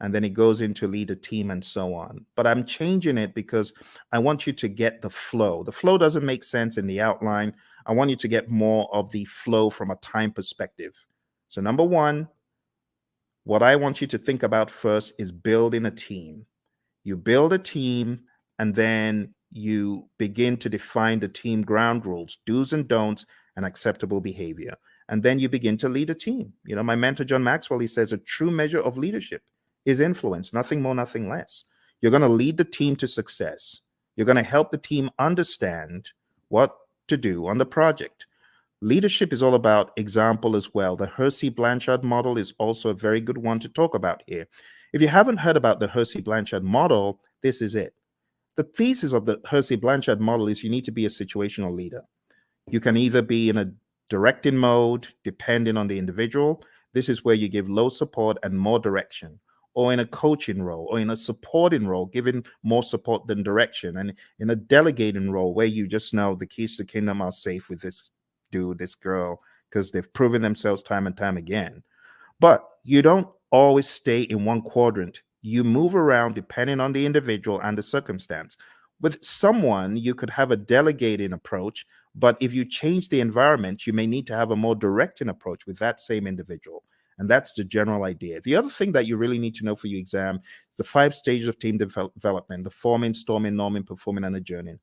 and then it goes into lead a team and so on. But I'm changing it because I want you to get the flow. The flow doesn't make sense in the outline. I want you to get more of the flow from a time perspective. So number one, what I want you to think about first is building a team. You build a team, and then you begin to define the team ground rules, do's and don'ts, and acceptable behavior. And then you begin to lead a team. You know, my mentor, John Maxwell, he says a true measure of leadership is influence, nothing more, nothing less. You're going to lead the team to success. You're going to help the team understand what to do on the project. Leadership is all about example as well. The Hersey-Blanchard model is also a very good one to talk about here. If you haven't heard about the Hersey-Blanchard model, this is it. The thesis of the Hersey-Blanchard model is you need to be a situational leader. You can either be in a directing mode, depending on the individual. This is where you give low support and more direction, or in a coaching role, or in a supporting role, giving more support than direction, and in a delegating role where you just know the keys to the kingdom are safe with this dude, this girl, because they've proven themselves time and time again. But you don't always stay in one quadrant. You move around depending on the individual and the circumstance. With someone, you could have a delegating approach, but if you change the environment, you may need to have a more directing approach with that same individual. And that's the general idea. The other thing that you really need to know for your exam is the 5 stages of team development: the forming, storming, norming, performing, and adjourning.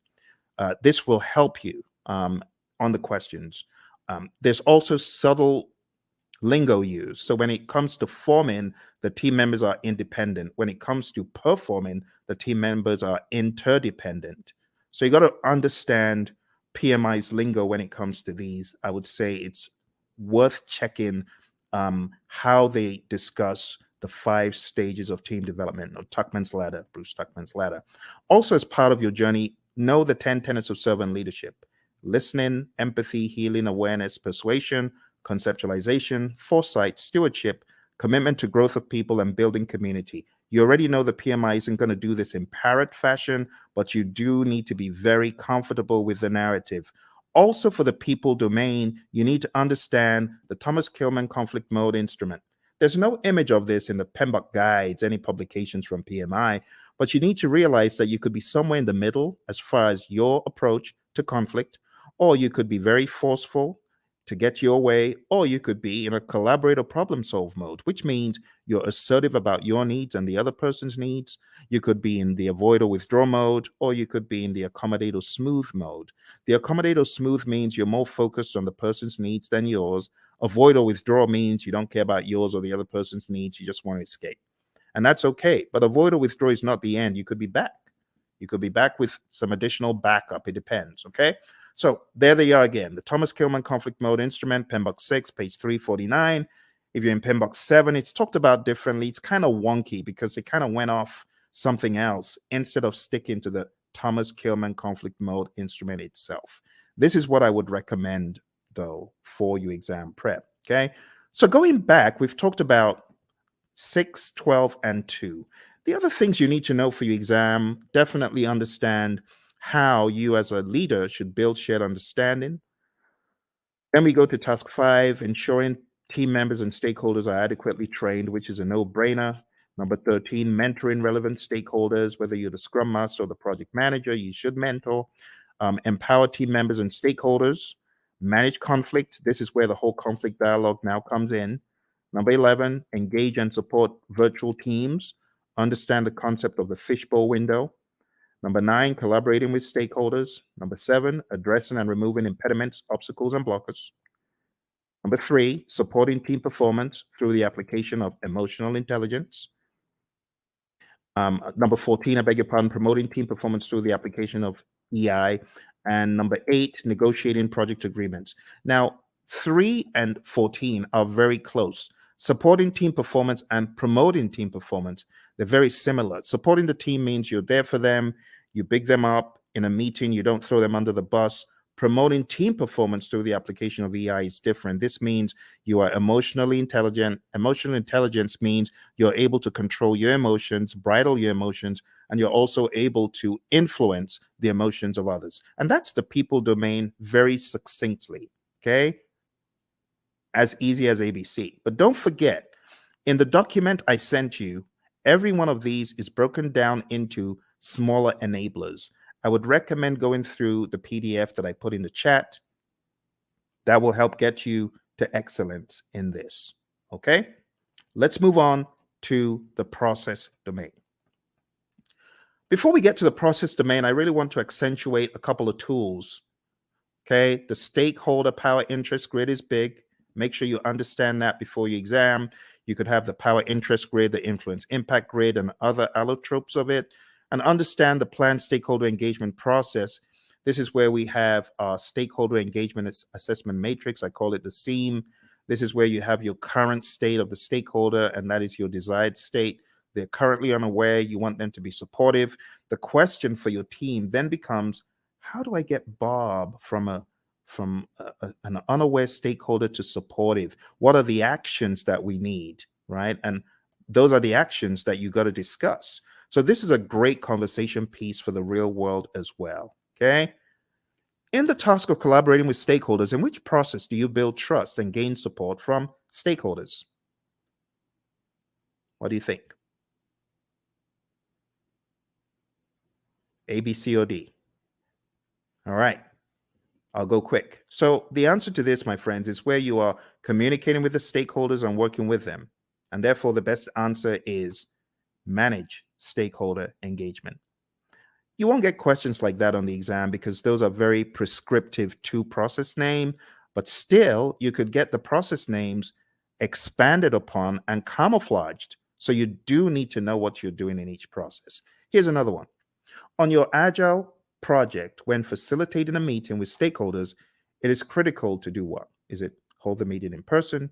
This will help you on the questions. There's also subtle lingo used. So when it comes to forming, the team members are independent. When it comes to performing, the team members are interdependent. So you got to understand PMI's lingo when it comes to these. I would say it's worth checking how they discuss the 5 stages of team development, or Tuckman's ladder, Bruce Tuckman's ladder. Also, as part of your journey, know the 10 tenets of servant leadership: listening, empathy, healing, awareness, persuasion, conceptualization, foresight, stewardship, commitment to growth of people, and building community. You already know the PMI isn't going to do this in parrot fashion, but you do need to be very comfortable with the narrative. Also, for the people domain, you need to understand the Thomas Kilmann conflict mode instrument. There's no image of this in the PMBOK guides, any publications from PMI, but you need to realize that you could be somewhere in the middle as far as your approach to conflict, or you could be very forceful to get your way, or you could be in a collaborate or problem solve mode, which means you're assertive about your needs and the other person's needs. You could be in the avoid or withdraw mode, or you could be in the accommodate or smooth mode. The accommodate or smooth means you're more focused on the person's needs than yours. Avoid or withdraw means you don't care about yours or the other person's needs. You just want to escape. And that's okay. But avoid or withdraw is not the end. You could be back. You could be back with some additional backup. It depends. Okay. So there they are again. The Thomas Kilmann conflict mode instrument, PMBOK 6, page 349. If you're in PMBOK 7, it's talked about differently. It's kind of wonky because it kind of went off something else instead of sticking to the Thomas Kilmann conflict mode instrument itself. This is what I would recommend, though, for your exam prep. Okay. So going back, we've talked about 6, 12, and 2. The other things you need to know for your exam: definitely understand how you as a leader should build shared understanding. Then we go to task 5, ensuring team members and stakeholders are adequately trained, which is a no-brainer. Number 13, mentoring relevant stakeholders. Whether you're the scrum master or the project manager, you should mentor. Empower team members and stakeholders. Manage conflict. This is where the whole conflict dialogue now comes in. Number 11, engage and support virtual teams. Understand the concept of the fishbowl window. Number 9, collaborating with stakeholders. Number 7, addressing and removing impediments, obstacles, and blockers. Number 3, supporting team performance through the application of emotional intelligence. Number 14, I beg your pardon, promoting team performance through the application of EI. And number 8, negotiating project agreements. Now, 3 and 14 are very close. Supporting team performance and promoting team performance, they're very similar. Supporting the team means you're there for them, you big them up in a meeting, you don't throw them under the bus. Promoting team performance through the application of EI is different. This means you are emotionally intelligent. Emotional intelligence means you're able to control your emotions, bridle your emotions, and you're also able to influence the emotions of others. And that's the people domain very succinctly. Okay. As easy as ABC. But don't forget, in the document I sent you, every one of these is broken down into smaller enablers. I would recommend going through the PDF that I put in the chat. That will help get you to excellence in this. Okay? Let's move on to the process domain. Before we get to the process domain, I really want to accentuate a couple of tools. Okay? The stakeholder power interest grid is big. Make sure you understand that before your exam. You could have the power interest grid, the influence impact grid, and other allotropes of it. And understand the planned stakeholder engagement process. This is where we have our stakeholder engagement assessment matrix. I call it the SEAM. This is where you have your current state of the stakeholder, and that is your desired state. They're currently unaware. You want them to be supportive. The question for your team then becomes, how do I get Bob from an unaware stakeholder to supportive? What are the actions that we need, right? And those are the actions that you got to discuss. So this is a great conversation piece for the real world as well, okay? In the task of collaborating with stakeholders, in which process do you build trust and gain support from stakeholders? What do you think? A, B, C, or D? All right. I'll go quick. So the answer to this, my friends, is where you are communicating with the stakeholders and working with them. And therefore, the best answer is manage stakeholder engagement. You won't get questions like that on the exam because those are very prescriptive to process name, but still you could get the process names expanded upon and camouflaged. So you do need to know what you're doing in each process. Here's another one. On your agile project, when facilitating a meeting with stakeholders, it is critical to do what? Is it hold the meeting in person?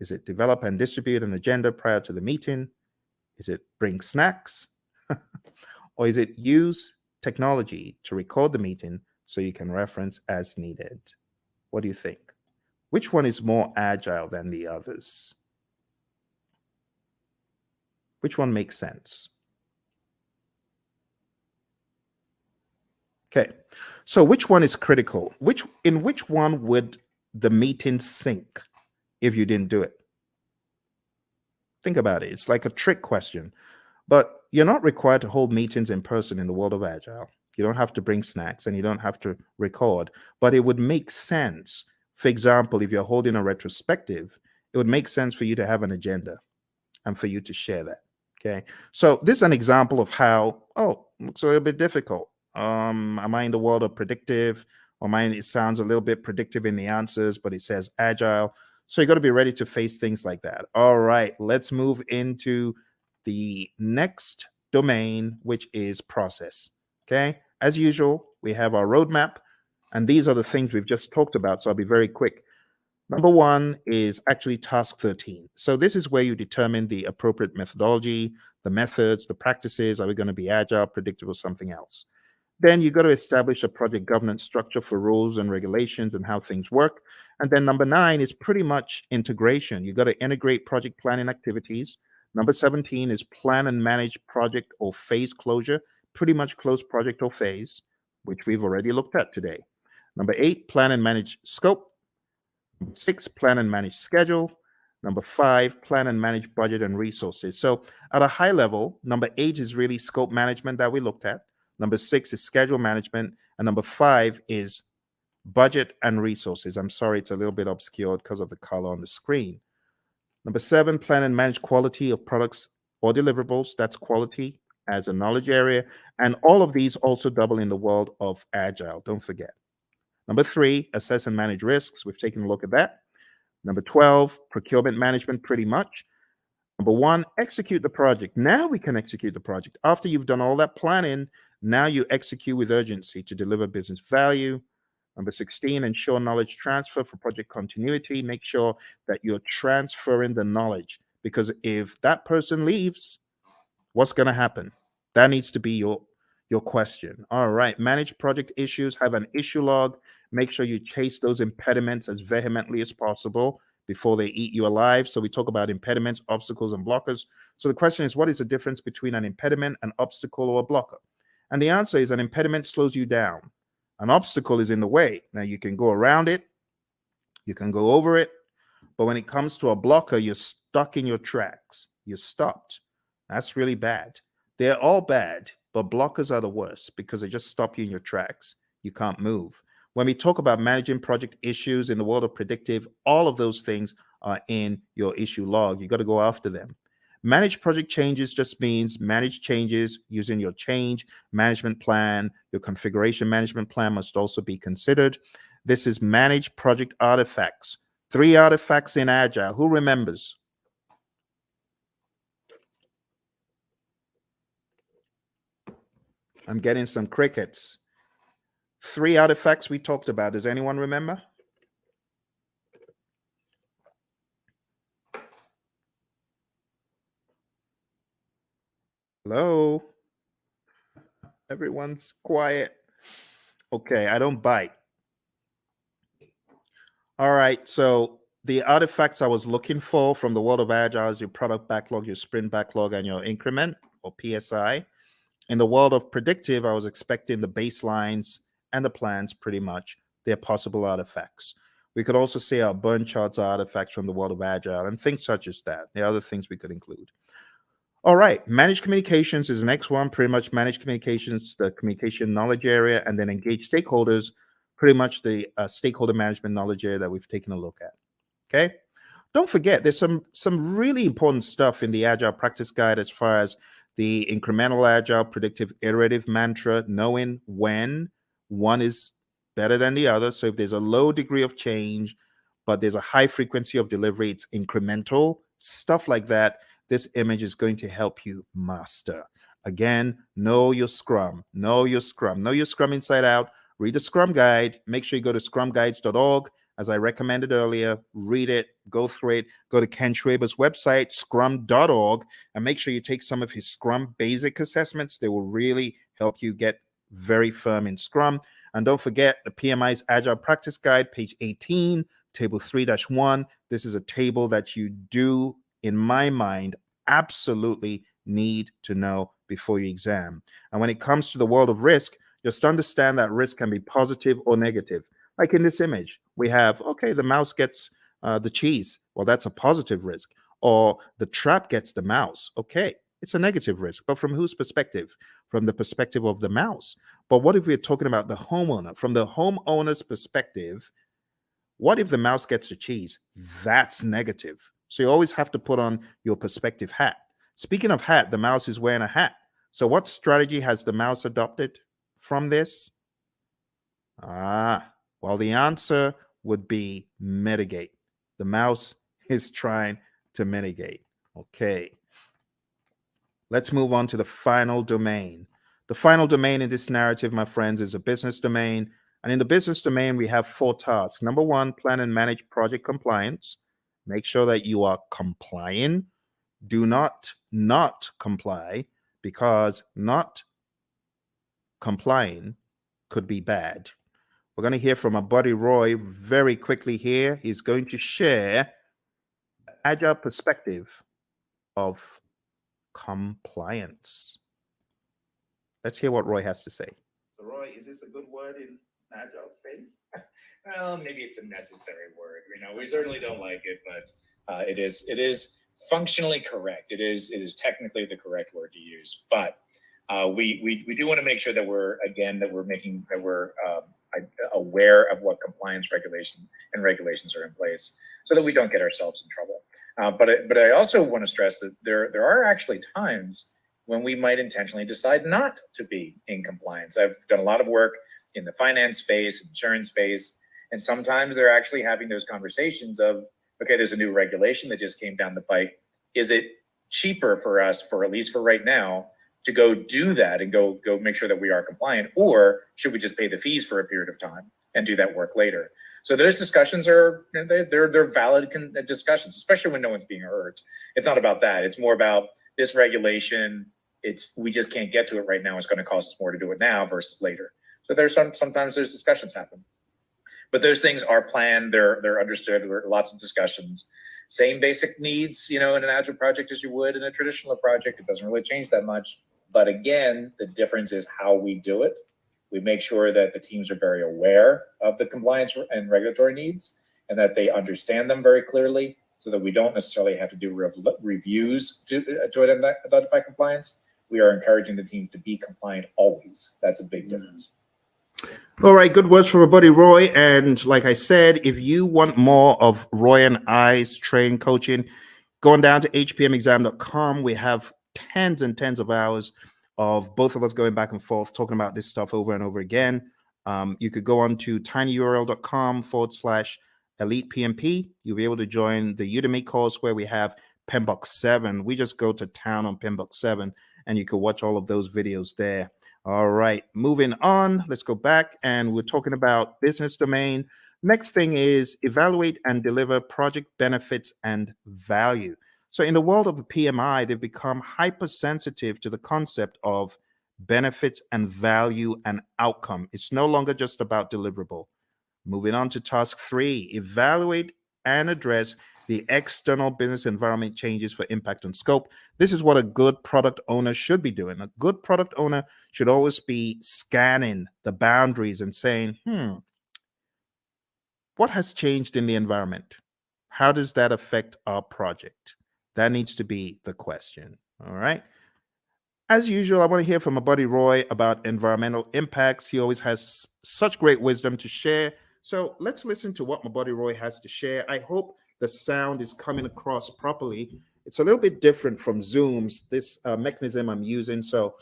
Is it develop and distribute an agenda prior to the meeting? Is it bring snacks? Or is it use technology to record the meeting so you can reference as needed? What do you think? Which one is more agile than the others? Which one makes sense? Okay, so which one is critical? In which one would the meeting sink if you didn't do it? Think about it. It's like a trick question. But you're not required to hold meetings in person in the world of Agile. You don't have to bring snacks and you don't have to record, but it would make sense. For example, if you're holding a retrospective, it would make sense for you to have an agenda and for you to share that. Okay. So this is an example of how, oh, looks a little bit difficult. Am I in the world of predictive? Or mine, it sounds a little bit predictive in the answers, but it says agile. So you got to be ready to face things like that. All right, let's move into the next domain, which is process. Okay. As usual, we have our roadmap, and these are the things we've just talked about. So I'll be very quick. Number one is actually task 13. So this is where you determine the appropriate methodology, the methods, the practices. Are we going to be agile, predictive, or something else? Then you got to establish a project governance structure for rules and regulations and how things work. And then number 9 is pretty much integration. You got to integrate project planning activities. Number 17 is plan and manage project or phase closure, pretty much close project or phase, which we've already looked at today. Number 8, plan and manage scope. Number 6, plan and manage schedule. Number 5, plan and manage budget and resources. So at a high level, number 8 is really scope management that we looked at. Number 6 is schedule management. And number 5 is budget and resources. I'm sorry, it's a little bit obscured because of the color on the screen. Number 7, plan and manage quality of products or deliverables. That's quality as a knowledge area. And all of these also double in the world of agile. Don't forget. Number 3, assess and manage risks. We've taken a look at that. Number 12, procurement management, pretty much. Number 1, execute the project. Now we can execute the project. After you've done all that planning, now you execute with urgency to deliver business value. Number 16, ensure knowledge transfer for project continuity. Make sure that you're transferring the knowledge, because if that person leaves, what's going to happen? That needs to be your question. All right, manage project issues, have an issue log. Make sure you chase those impediments as vehemently as possible before they eat you alive. So we talk about impediments, obstacles, and blockers. So the question is, what is the difference between an impediment, an obstacle, or a blocker? And the answer is an impediment slows you down. An obstacle is in the way. Now you can go around it, you can go over it, but when it comes to a blocker, you're stuck in your tracks. You're stopped. That's really bad. They're all bad, but blockers are the worst because they just stop you in your tracks. You can't move. When we talk about managing project issues in the world of predictive, all of those things are in your issue log. You got to go after them. Manage project changes just means manage changes using your change management plan. Your configuration management plan must also be considered. This is manage project artifacts. 3 artifacts in Agile. Who remembers? I'm getting some crickets. 3 artifacts we talked about. Does anyone remember? Hello? Everyone's quiet. Okay, I don't bite. All right, so the artifacts I was looking for from the world of Agile is your product backlog, your sprint backlog, and your increment or PSI. In the world of predictive, I was expecting the baselines and the plans pretty much. They're possible artifacts. We could also say our burn charts are artifacts from the world of Agile and things such as that. There are other things we could include. All right, managed communications is the next one. Pretty much managed communications, the communication knowledge area, and then engage stakeholders pretty much the stakeholder management knowledge area that we've taken a look at. Okay. Don't forget, there's some really important stuff in the Agile Practice Guide as far as the incremental agile predictive iterative mantra, knowing when one is better than the other. So if there's a low degree of change, but there's a high frequency of delivery, it's incremental, stuff like that. This image is going to help you master. Again, know your Scrum, know your Scrum, know your Scrum inside out. Read the Scrum Guide. Make sure you go to scrumguides.org. As I recommended earlier, read it, go through it, go to Ken Schwaber's website, scrum.org, and make sure you take some of his Scrum basic assessments. They will really help you get very firm in Scrum. And don't forget the PMI's Agile Practice Guide, page 18, table 3-1. This is a table that you do, in my mind, absolutely need to know before your exam. And when it comes to the world of risk, just understand that risk can be positive or negative. Like in this image, we have, okay, the mouse gets the cheese. Well, that's a positive risk. Or the trap gets the mouse. Okay, it's a negative risk. But from whose perspective? From the perspective of the mouse. But what if we're talking about the homeowner? From the homeowner's perspective, what if the mouse gets the cheese? That's negative. So you always have to put on your perspective hat. Speaking of hat, the mouse is wearing a hat. So what strategy has the mouse adopted from this? Well, the answer would be mitigate. The mouse is trying to mitigate. Okay. Let's move on to the final domain. The final domain in this narrative, my friends, is a business domain. And in the business domain, we have 4 tasks. Number 1, plan and manage project compliance. Make sure that you are complying. Do not comply, because not complying could be bad. We're going to hear from our buddy Roy very quickly here. He's going to share an agile perspective of compliance. Let's hear what Roy has to say. So Roy, is this a good word in agile space? Well, maybe it's a necessary word. We certainly don't like it, but it is functionally correct. It is technically the correct word to use. But we do want to make sure that we're aware of what compliance regulations are in place, so that we don't get ourselves in trouble. But I also want to stress that there are actually times when we might intentionally decide not to be in compliance. I've done a lot of work in the finance space, insurance space, and sometimes they're actually having those conversations of, okay, there's a new regulation that just came down the pike. Is it cheaper for us, for at least for right now, to go do that and go make sure that we are compliant, or should we just pay the fees for a period of time and do that work later? So those discussions they're valid discussions, especially when no one's being hurt. It's not about that. It's more about this regulation. We just can't get to it right now. It's going to cost us more to do it now versus later. So sometimes there's discussions happen, but those things are planned. They're understood. There are lots of discussions. Same basic needs, in an agile project as you would in a traditional project. It doesn't really change that much. But again, the difference is how we do it. We make sure that the teams are very aware of the compliance and regulatory needs, and that they understand them very clearly, so that we don't necessarily have to do reviews to identify compliance. We are encouraging the teams to be compliant always. That's a big difference. All right, good words from our buddy Roy. And like I said, if you want more of Roy and I's training coaching, going down to hpmexam.com, we have tens and tens of hours of both of us going back and forth talking about this stuff over and over again. You could go on to tinyurl.com/elite PMP. You'll be able to join the Udemy course where we have PMBOK 7. We just go to town on PMBOK 7, and you can watch all of those videos there. All right, moving on. Let's go back, and we're talking about business domain. Next thing is evaluate and deliver project benefits and value. So in the world of the PMI, they've become hypersensitive to the concept of benefits and value and outcome. It's no longer just about deliverable. Moving on to task 3, evaluate and address the external business environment changes for impact on scope. This is what a good product owner should be doing. A good product owner should always be scanning the boundaries and saying, what has changed in the environment? How does that affect our project? That needs to be the question. All right. as usual, I want to hear from my buddy Roy about environmental impacts. He always has such great wisdom to share. So let's listen to what my buddy Roy has to share. I hope the sound is coming across properly. It's a little bit different from Zoom's, this mechanism I'm using. So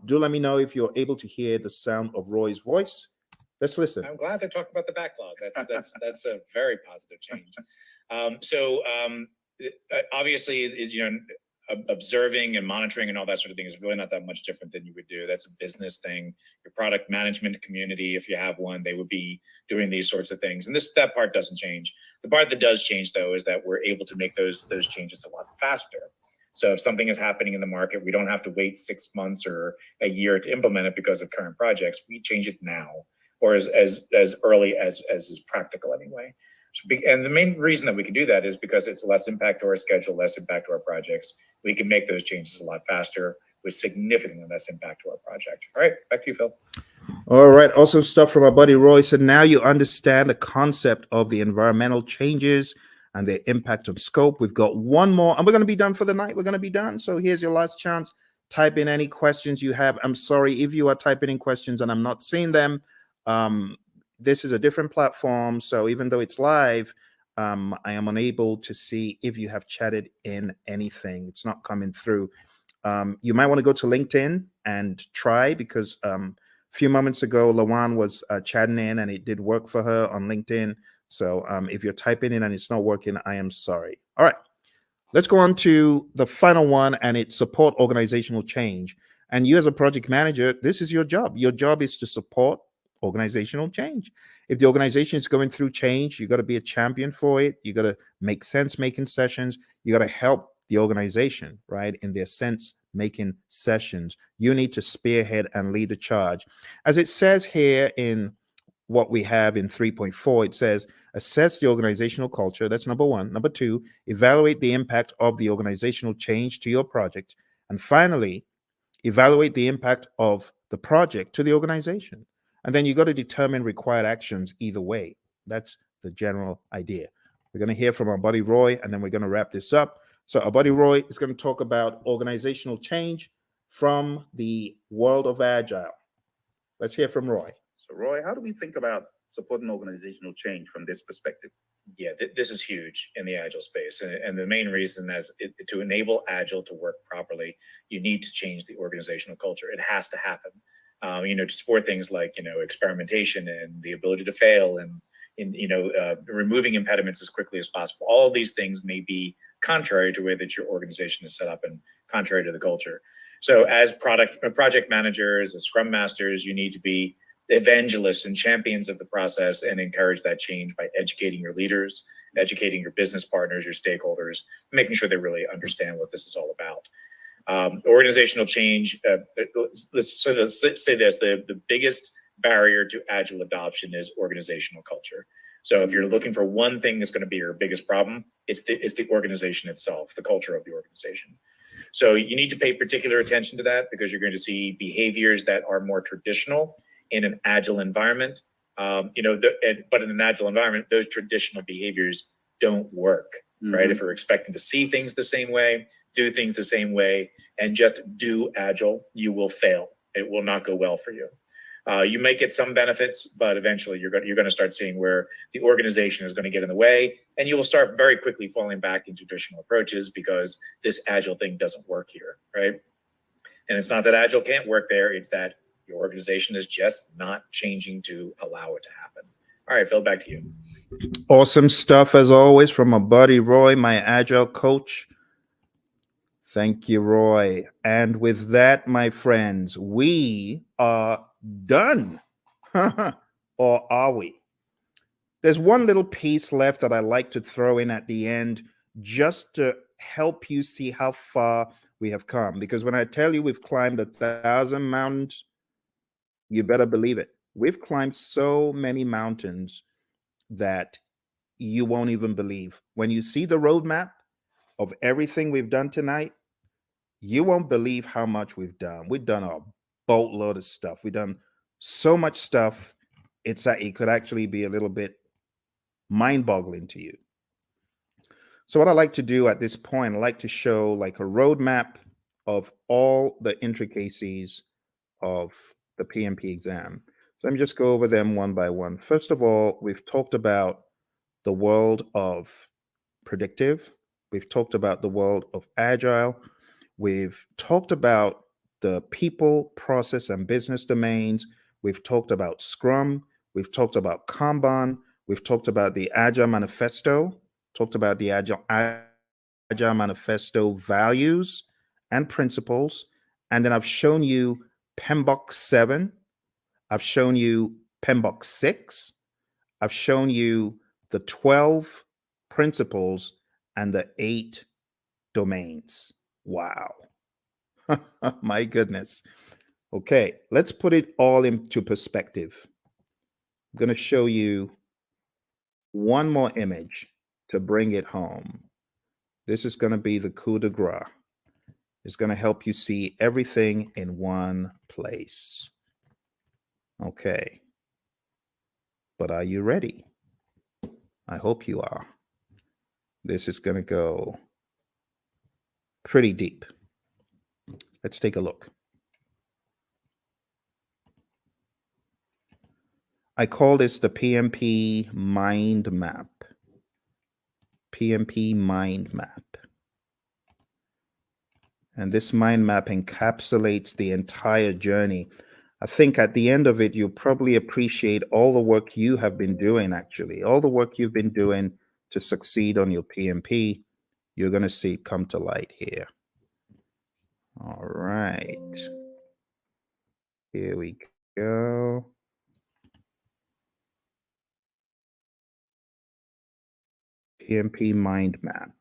do let me know if you're able to hear the sound of Roy's voice. Let's listen. I'm glad they're talking about the backlog. That's a very positive change. Obviously, observing and monitoring and all that sort of thing is really not that much different than you would do. That's a business thing. Your product management community, if you have one, they would be doing these sorts of things. And that part doesn't change. The part that does change, though, is that we're able to make those changes a lot faster. So if something is happening in the market, we don't have to wait 6 months or a year to implement it because of current projects. We change it now, or as early as is practical anyway. And the main reason that we can do that is because it's less impact to our schedule, less impact to our projects. We can make those changes a lot faster with significantly less impact to our project. All right, back to you, Phil. All right, awesome stuff from our buddy Roy. So now you understand the concept of the environmental changes and their impact on scope. We've got one more, and we're going to be done for the night. We're going to be done. So here's your last chance. Type in any questions you have. I'm sorry if you are typing in questions and I'm not seeing them. This is a different platform, so even though it's live, I am unable to see if you have chatted in anything. It's not coming through. You might want to go to LinkedIn and try, because a few moments ago, Lawan was chatting in and it did work for her on LinkedIn. So if you're typing in and it's not working, I am sorry. All right, let's go on to the final one, and it's support organizational change. And you as a project manager, this is your job. Your job is to support organizational change. If the organization is going through change, you got to be a champion for it. You got to make sense making sessions. You got to help the organization, right, in their sense making sessions. You need to spearhead and lead the charge. As it says here in what we have in 3.4, it says assess the organizational culture. That's number one. Number two, evaluate the impact of the organizational change to your project. And finally, evaluate the impact of the project to the organization. And then you got to determine required actions either way. That's the general idea. We're going to hear from our buddy Roy, and then we're going to wrap this up. So our buddy Roy is going to talk about organizational change from the world of Agile. Let's hear from Roy. So Roy, how do we think about supporting organizational change from this perspective? Yeah, this is huge in the Agile space. And the main reason is to enable Agile to work properly, you need to change the organizational culture. It has to happen. To support things like, experimentation and the ability to fail and removing impediments as quickly as possible. All of these things may be contrary to the way that your organization is set up and contrary to the culture. So as project managers, as scrum masters, you need to be evangelists and champions of the process and encourage that change by educating your leaders, educating your business partners, your stakeholders, making sure they really understand what this is all about. Organizational change, let's say this, the biggest barrier to Agile adoption is organizational culture. So if you're looking for one thing that's going to be your biggest problem, it's the organization itself, the culture of the organization. So you need to pay particular attention to that, because you're going to see behaviors that are more traditional in an Agile environment. But in an Agile environment, those traditional behaviors don't work, right? If you're expecting to see things the same way, do things the same way, and just do Agile, you will fail. It will not go well for you. You may get some benefits, but eventually you're going to start seeing where the organization is going to get in the way, and you will start very quickly falling back into traditional approaches because this Agile thing doesn't work here, right? And it's not that Agile can't work there, it's that your organization is just not changing to allow it to happen. All right, Phil, back to you. Awesome stuff as always from my buddy Roy, my Agile coach. Thank you, Roy. And with that, my friends, we are done. Or are we? There's one little piece left that I like to throw in at the end, just to help you see how far we have come. Because when I tell you we've climbed 1,000 mountains, you better believe it. We've climbed so many mountains that you won't even believe. When you see the roadmap of everything we've done tonight, you won't believe how much we've done. We've done a boatload of stuff. We've done so much stuff. It could actually be a little bit mind-boggling to you. So what I like to do at this point, I like to show like a roadmap of all the intricacies of the PMP exam. So let me just go over them one by one. First of all, we've talked about the world of predictive. We've talked about the world of agile. We've talked about the people, process, and business domains. We've talked about Scrum. We've talked about Kanban. We've talked about the Agile Manifesto, talked about the Agile Manifesto values and principles. And then I've shown you PMBOK 7. I've shown you PMBOK 6. I've shown you the 12 principles and the 8 domains. Wow. My goodness. Okay, let's put it all into perspective. I'm going to show you one more image to bring it home. This is going to be the coup de grace. It's going to help you see everything in one place. Okay. But are you ready? I hope you are. This is going to go pretty deep. Let's take a look. I call this the PMP mind map. PMP mind map. And this mind map encapsulates the entire journey. I think at the end of it, you'll probably appreciate all the work you have been doing, actually. All the work you've been doing to succeed on your PMP, you're going to see it come to light here. All right. Here we go. PMP mind map.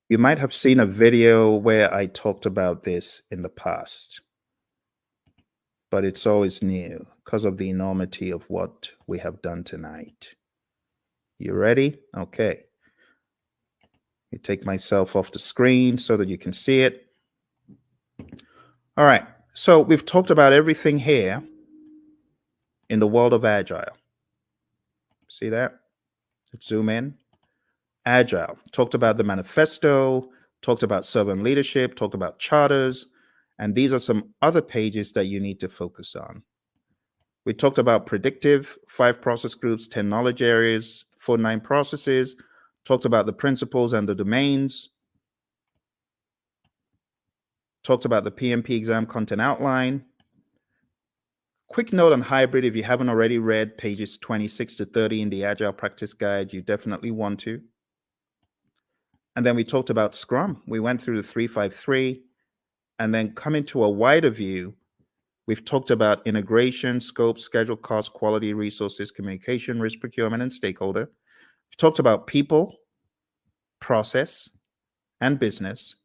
You might have seen a video where I talked about this in the past, but it's always new because of the enormity of what we have done tonight. You ready? Okay. You take myself off the screen so that you can see it. All right. So we've talked about everything here in the world of Agile. See that? Let's zoom in. Agile. Talked about the manifesto, talked about servant leadership, talked about charters, and these are some other pages that you need to focus on. We talked about predictive, 5 process groups, 10 knowledge areas, 49 processes, talked about the principles and the domains, talked about the PMP exam content outline. Quick note on hybrid, if you haven't already read pages 26 to 30 in the Agile Practice Guide, you definitely want to. And then we talked about Scrum. We went through the 353, and then coming to a wider view, we've talked about integration, scope, schedule, cost, quality, resources, communication, risk, procurement, and stakeholder. We've talked about people, process, and business.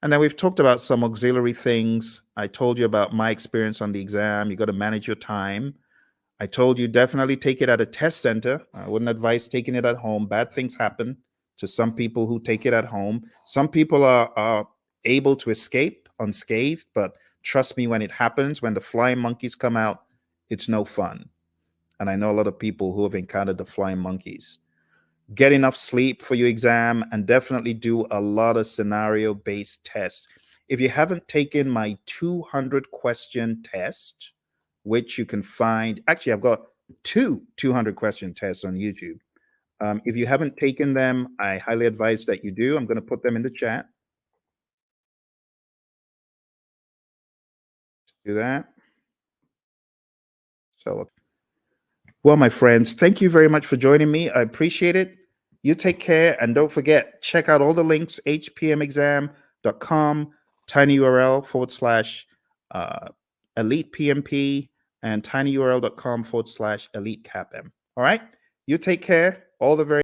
And then we've talked about some auxiliary things. I told you about my experience on the exam. You got to manage your time. I told you definitely take it at a test center. I wouldn't advise taking it at home. Bad things happen to some people who take it at home. Some people are able to escape unscathed, but trust me, when it happens, when the flying monkeys come out, it's no fun. And I know a lot of people who have encountered the flying monkeys. Get enough sleep for your exam and definitely do a lot of scenario-based tests. If you haven't taken my 200-question test, which you can find, actually, I've got 2 200-question tests on YouTube. If you haven't taken them, I highly advise that you do. I'm going to put them in the chat. Do that. So, well, my friends, thank you very much for joining me. I appreciate it. You take care, and don't forget, check out all the links, hpmexam.com, tinyurl/elite PMP, and tinyurl.com/elite CAPM. All right? You take care. All the very